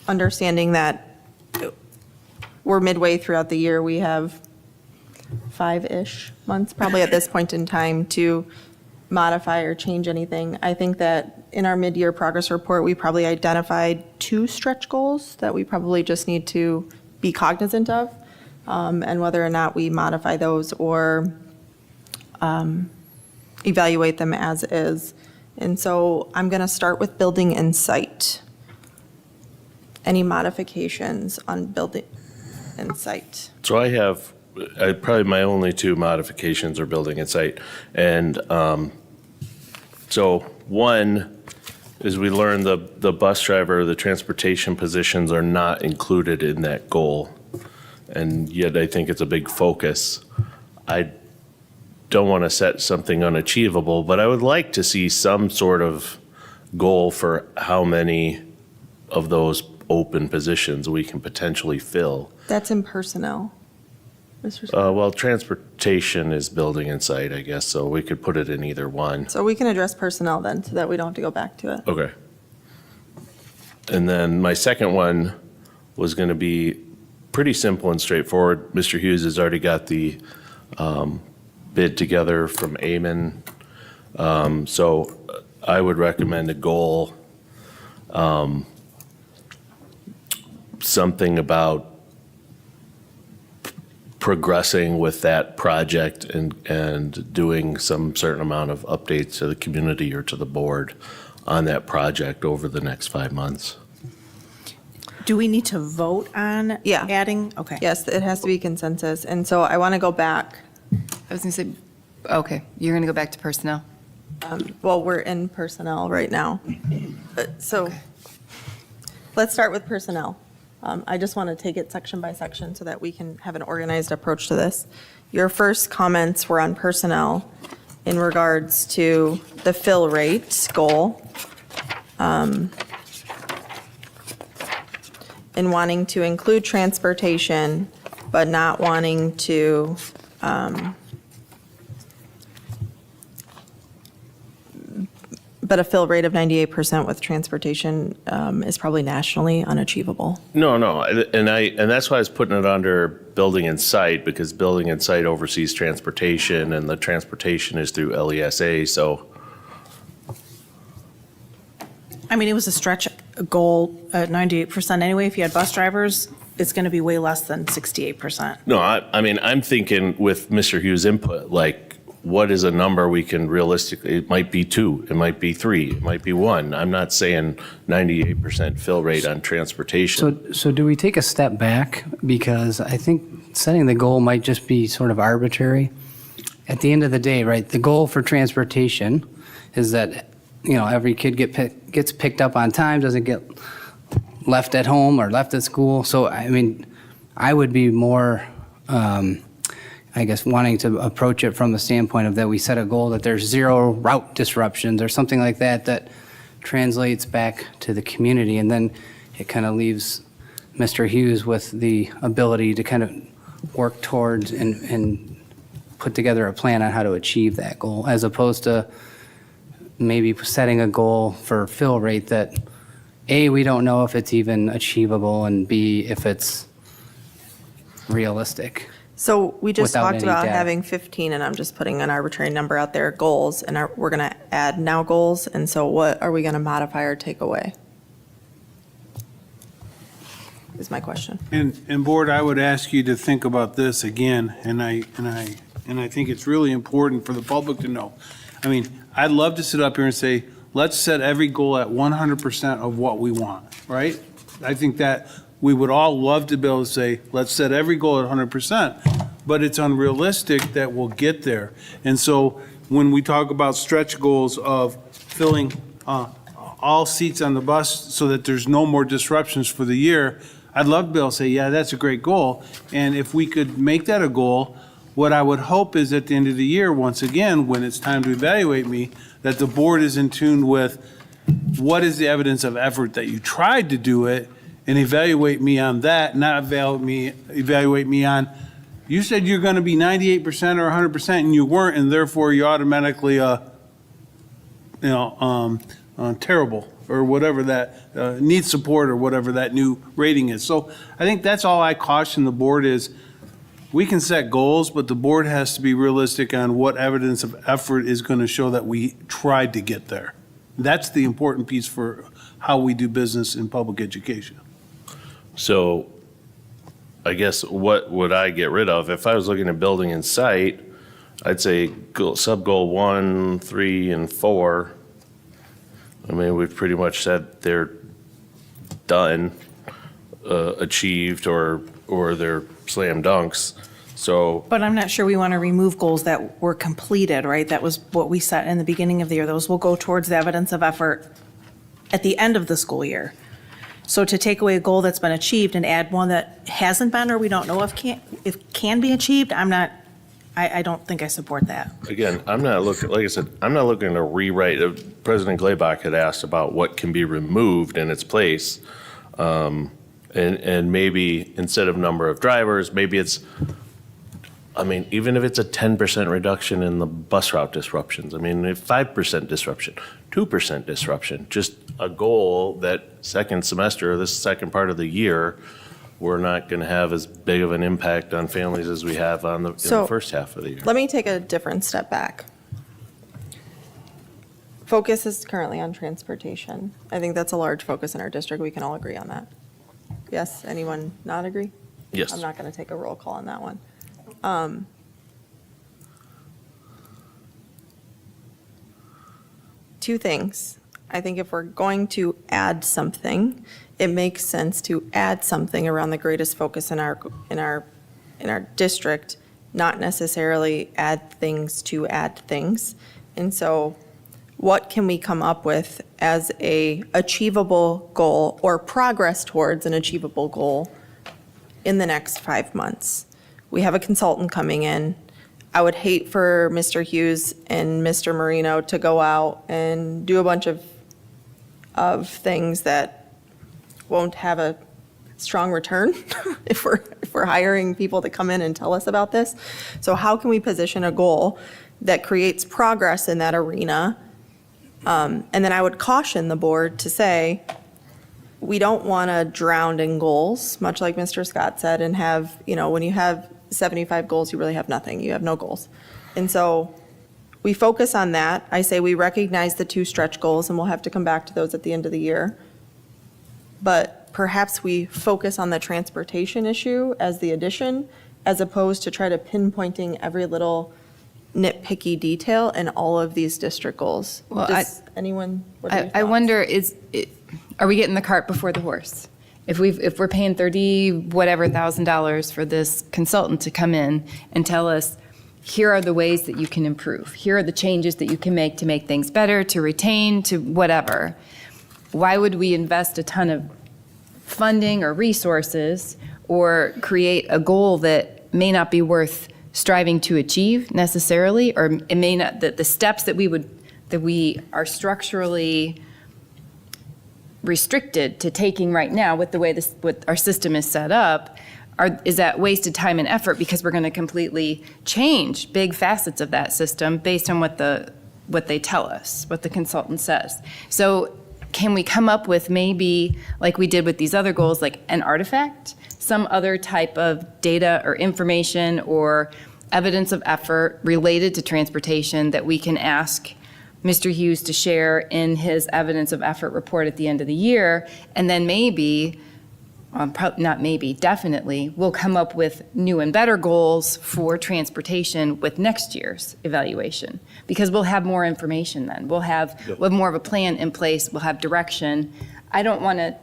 understanding that we're midway throughout the year, we have 5-ish months, probably at this point in time, to modify or change anything. I think that in our mid-year progress report, we probably identified 2 stretch goals that we probably just need to be cognizant of, and whether or not we modify those or evaluate them as is. And so I'm going to start with building and site. Any modifications on building and site? So I have, probably my only 2 modifications are building and site. And so one is we learned the bus driver, the transportation positions are not included in that goal. And yet I think it's a big focus. I don't want to set something unachievable, but I would like to see some sort of goal for how many of those open positions we can potentially fill. That's in personnel. Mr. Well, transportation is building and site, I guess, so we could put it in either one. So we can address personnel then, so that we don't have to go back to it. Okay. And then my second one was going to be pretty simple and straightforward. Mr. Hughes has already got the bid together from Amen. So I would recommend a goal, something about progressing with that project and doing some certain amount of updates to the community or to the board on that project over the next 5 months. Do we need to vote on Yeah. adding? Okay. Yes, it has to be consensus. And so I want to go back. I was going to say, okay, you're going to go back to personnel? Well, we're in personnel right now. So let's start with personnel. I just want to take it section by section so that we can have an organized approach to this. Your first comments were on personnel in regards to the fill rate goal. In wanting to include transportation, but not wanting to but a fill rate of 98% with transportation is probably nationally unachievable. No, and that's why I was putting it under building and site, because building and site oversees transportation, and the transportation is through LESA. So I mean, it was a stretch goal at 98% anyway. If you had bus drivers, it's going to be way less than 68%. No, I mean, I'm thinking with Mr. Hughes' input, like, what is a number we can realistically, it might be 2, it might be 3, it might be 1. I'm not saying 98% fill rate on transportation. So do we take a step back? Because I think setting the goal might just be sort of arbitrary. At the end of the day, right, the goal for transportation is that, every kid gets picked up on time, doesn't get left at home or left at school. So, I mean, I would be more, I guess, wanting to approach it from the standpoint of that we set a goal that there's 0 route disruptions or something like that that translates back to the community. And then it kind of leaves Mr. Hughes with the ability to kind of work towards and put together a plan on how to achieve that goal, as opposed to maybe setting a goal for fill rate that, A, we don't know if it's even achievable, and B, if it's realistic. So we just Without talked any about data. having 15, and I'm just putting an arbitrary number out there, goals, and we're going to add now goals, and so what are we going to modify or take away? Is my question. And board, I would ask you to think about this again, and I think it's really important for the public to know. I mean, I'd love to sit up here and say, let's set every goal at 100% of what we want, right? I think that we would all love to be able to say, let's set every goal at 100%, but it's unrealistic that we'll get there. And so when we talk about stretch goals of filling all seats on the bus so that there's no more disruptions for the year, I'd love to be able to say, yeah, that's a great goal. And if we could make that a goal, what I would hope is at the end of the year, once again, when it's time to evaluate me, that the board is in tune with what is the evidence of effort that you tried to do it, and evaluate me on that, not evaluate me on, you said you're going to be 98% or 100% and you weren't, and therefore you automatically, terrible, or whatever that, needs support, or whatever that new rating is. So I think that's all I caution the board is, we can set goals, but the board has to be realistic on what evidence of effort is going to show that we tried to get there. That's the important piece for how we do business in public education. So I guess what would I get rid of? If I was looking at building and site, I'd say sub-goal 1, 3, and 4. I mean, we've pretty much said they're done, achieved, or they're slam dunks. So, But I'm not sure we want to remove goals that were completed, right? That was what we set in the beginning of the year. Those will go towards the evidence of effort at the end of the school year. So to take away a goal that's been achieved and add one that hasn't been, or we don't know if can be achieved, I don't think I support that. again, I'm not looking, like I said, I'm not looking to rewrite. President Glaybach had asked about what can be removed in its place. And maybe instead of number of drivers, maybe it's, I mean, even if it's a 10% reduction in the bus route disruptions, I mean, if 5% disruption, 2% disruption, just a goal that second semester, this second part of the year, we're not going to have as big of an impact on families as we have in the So, first half of the year. Let me take a different step back. Focus is currently on transportation. I think that's a large focus in our district. We can all agree on that. Yes, anyone not agree? Yes. I'm not going to take a roll call on that one. Two things. I think if we're going to add something, it makes sense to add something around the greatest focus in our district, not necessarily add things to add things. And so what can we come up with as a achievable goal or progress towards an achievable goal in the next 5 months? We have a consultant coming in. I would hate for Mr. Hughes and Mr. Marino to go out and do a bunch of things that won't have a strong return if we're hiring people to come in and tell us about this. So how can we position a goal that creates progress in that arena? And then I would caution the board to say, we don't want to drown in goals, much like Mr. Scott said, and have, when you have 75 goals, you really have nothing. You have no goals. And so we focus on that. I say we recognize the 2 stretch goals, and we'll have to come back to those at the end of the year. But perhaps we focus on the transportation issue as the addition, as opposed to try to pinpointing every little nitpicky detail in all of these district goals. Well, Does anyone? What are your I thoughts? wonder, are we getting the cart before the horse? If we're paying $30,000 for this consultant to come in and tell us, here are the ways that you can improve. Here are the changes that you can make to make things better, to retain, to whatever. Why would we invest a ton of funding or resources or create a goal that may not be worth striving to achieve necessarily, or it may not, that the steps that we are structurally restricted to taking right now with the way what our system is set up, is that wasted time and effort because we're going to completely change big facets of that system based on what they tell us, what the consultant says. So can we come up with maybe, like we did with these other goals, like an artifact, some other type of data or information or evidence of effort related to transportation that we can ask Mr. Hughes to share in his evidence of effort report at the end of the year, and then maybe, not maybe, definitely, we'll come up with new and better goals for transportation with next year's evaluation, because we'll have more information then. We'll have more of a plan in place, we'll have direction. I don't want to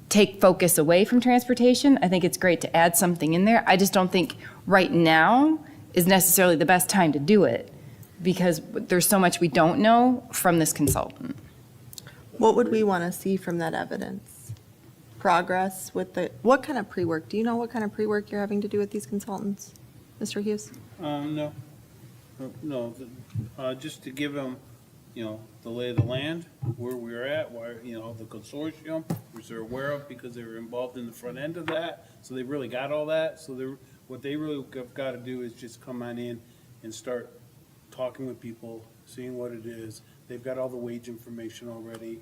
take focus away from transportation. I think it's great to add something in there. I just don't think right now is necessarily the best time to do it, because there's so much we don't know from this consultant. What would we want to see from that evidence? Progress with what kind of pre-work? Do you know what kind of pre-work you're having to do with these consultants, Mr. Hughes? No, just to give them, the lay of the land, where we're at, why, the consortium, which they're aware of because they were involved in the front end of that, so they really got all that. So what they really have got to do is just come on in and start talking with people, seeing what it is. They've got all the wage information already.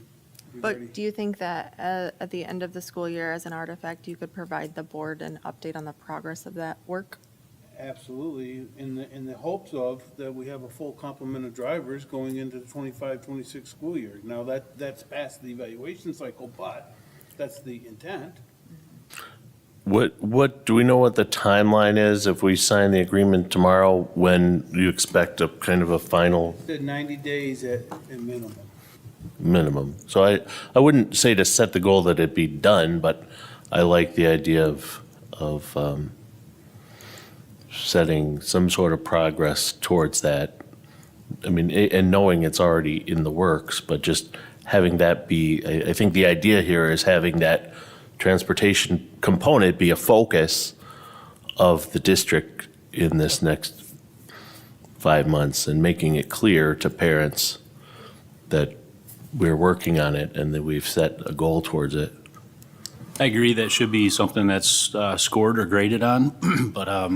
But do you think that at the end of the school year, as an artifact, you could provide the board an update on the progress of that work? Absolutely, in the hopes of that we have a full complement of drivers going into the 25-26 school year. Now, that's past the evaluation cycle, but that's the intent. What, do we know what the timeline is if we sign the agreement tomorrow, when you expect a kind of a final Said 90 days at minimum. minimum? So I wouldn't say to set the goal that it be done, but I like the idea of setting some sort of progress towards that. I mean, and knowing it's already in the works, but just having that be, I think the idea here is having that transportation component be a focus of the district in this next 5 months, and making it clear to parents that we're working on it and that we've set a goal towards it. I agree that should be something that's scored or graded on, but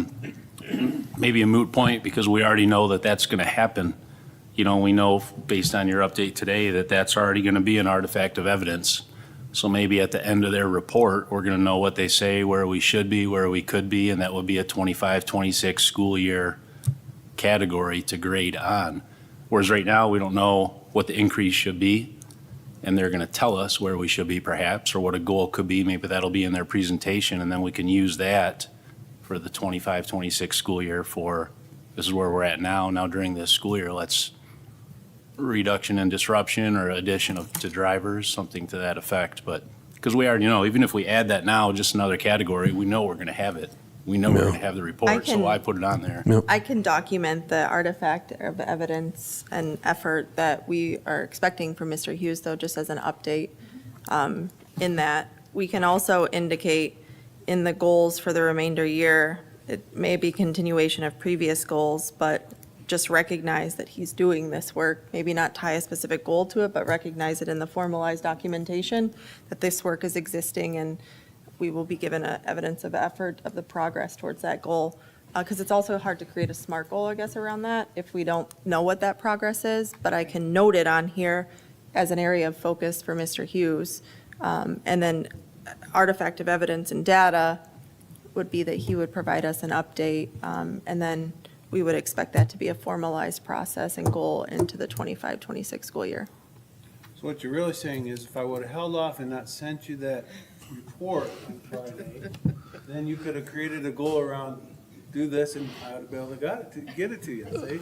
maybe a moot point, because we already know that that's going to happen. We know based on your update today that that's already going to be an artifact of evidence. So maybe at the end of their report, we're going to know what they say, where we should be, where we could be, and that would be a 25-26 school year category to grade on. Whereas right now, we don't know what the increase should be, and they're going to tell us where we should be perhaps, or what a goal could be. Maybe that'll be in their presentation, and then we can use that for the 25-26 school year for, this is where we're at now. Now during this school year, let's reduction in disruption or addition to drivers, something to that effect. But because we already know, even if we add that now, just another category, we know we're going to have it. We know we're going to have the report, so why put it on there? I can document the artifact of evidence and effort that we are expecting from Mr. Hughes, though, just as an update in that. We can also indicate in the goals for the remainder year, it may be continuation of previous goals, but just recognize that he's doing this work, maybe not tie a specific goal to it, but recognize it in the formalized documentation, that this work is existing, and we will be given evidence of effort of the progress towards that goal. Because it's also hard to create a SMART goal, I guess, around that if we don't know what that progress is, but I can note it on here as an area of focus for Mr. Hughes. And then artifact of evidence and data would be that he would provide us an update, and then we would expect that to be a formalized process and goal into the 25-26 school year. So what you're really saying is if I would have held off and not sent you that report on Friday, then you could have created a goal around, do this, and I would be able to get it to you, see?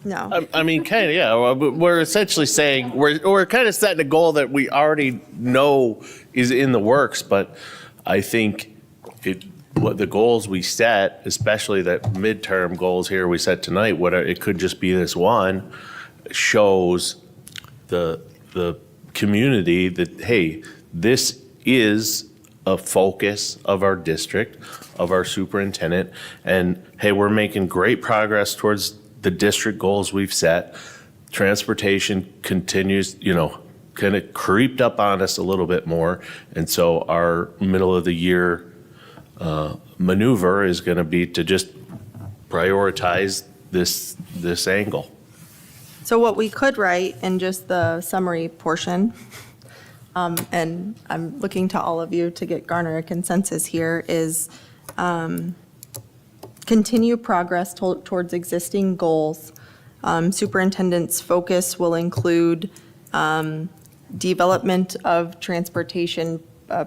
No. I mean, kind of, yeah. We're essentially saying, we're kind of setting a goal that we already know is in the works, but I think what the goals we set, especially that midterm goals here we set tonight, it could just be this one, shows the community that, hey, this is a focus of our district, of our superintendent, and hey, we're making great progress towards the district goals we've set. Transportation continues, kind of creeped up on us a little bit more, and so our middle of the year maneuver is going to be to just prioritize this angle. So what we could write in just the summary portion, and I'm looking to all of you to garner a consensus here, is continue progress towards existing goals. Superintendent's focus will include development of transportation,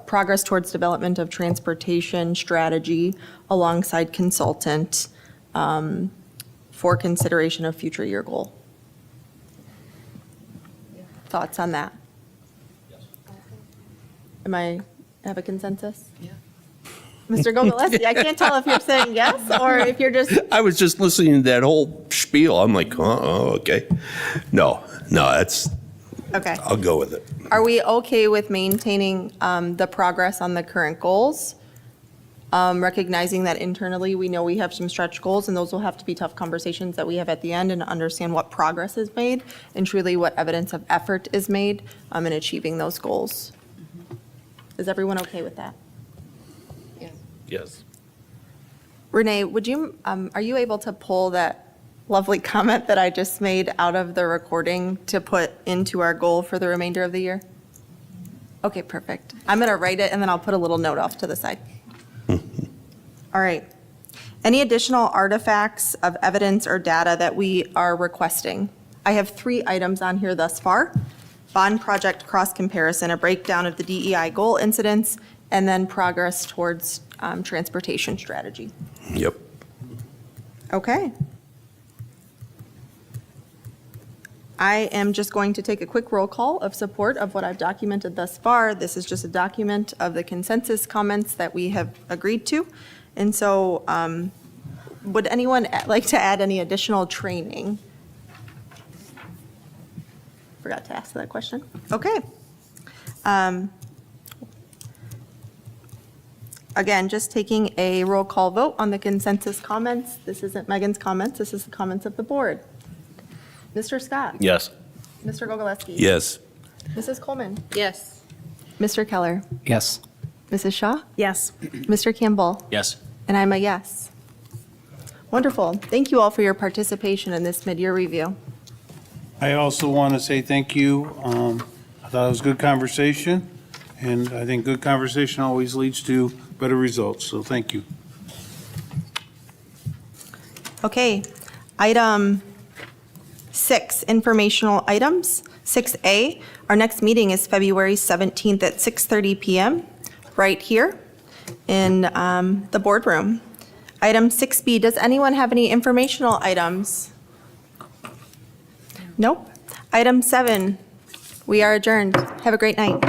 progress towards development of transportation strategy alongside consultant for consideration of future year goal. Thoughts on that? Have a consensus? Yeah. Mr. Gogolewski, I can't tell if you're saying yes or if you're just. I was just listening to that whole spiel. I'm like, oh, okay. No, that's, Okay. I'll go with it. Are we okay with maintaining the progress on the current goals? Recognizing that internally, we know we have some stretch goals, and those will have to be tough conversations that we have at the end and understand what progress is made and truly what evidence of effort is made in achieving those goals. Is everyone okay with that? Yes. Renee, are you able to pull that lovely comment that I just made out of the recording to put into our goal for the remainder of the year? Okay, perfect. I'm going to write it, and then I'll put a little note off to the side. All right. Any additional artifacts of evidence or data that we are requesting? I have 3 items on here thus far. Bond project cross comparison, a breakdown of the DEI goal incidents, and then progress towards transportation strategy. Yep. Okay. I am just going to take a quick roll call of support of what I've documented thus far. This is just a document of the consensus comments that we have agreed to. And so would anyone like to add any additional training? Forgot to ask that question. Okay. Again, just taking a roll call vote on the consensus comments. This isn't Megan's comments, this is the comments of the board. Mr. Scott? Yes. Mr. Gogolewski? Yes. Mrs. Coleman? Yes. Mr. Keller? Yes. Mrs. Shaw? Yes. Mr. Campbell? Yes. And I'm a yes. Wonderful. Thank you all for your participation in this mid-year review. I also want to say thank you. I thought it was a good conversation, and I think good conversation always leads to better results, so thank you. Okay, item 6, informational items. 6A, our next meeting is February 17th at 6:30 PM, right here in the boardroom. Item 6B, does anyone have any informational items? Nope. Item 7, we are adjourned. Have a great night.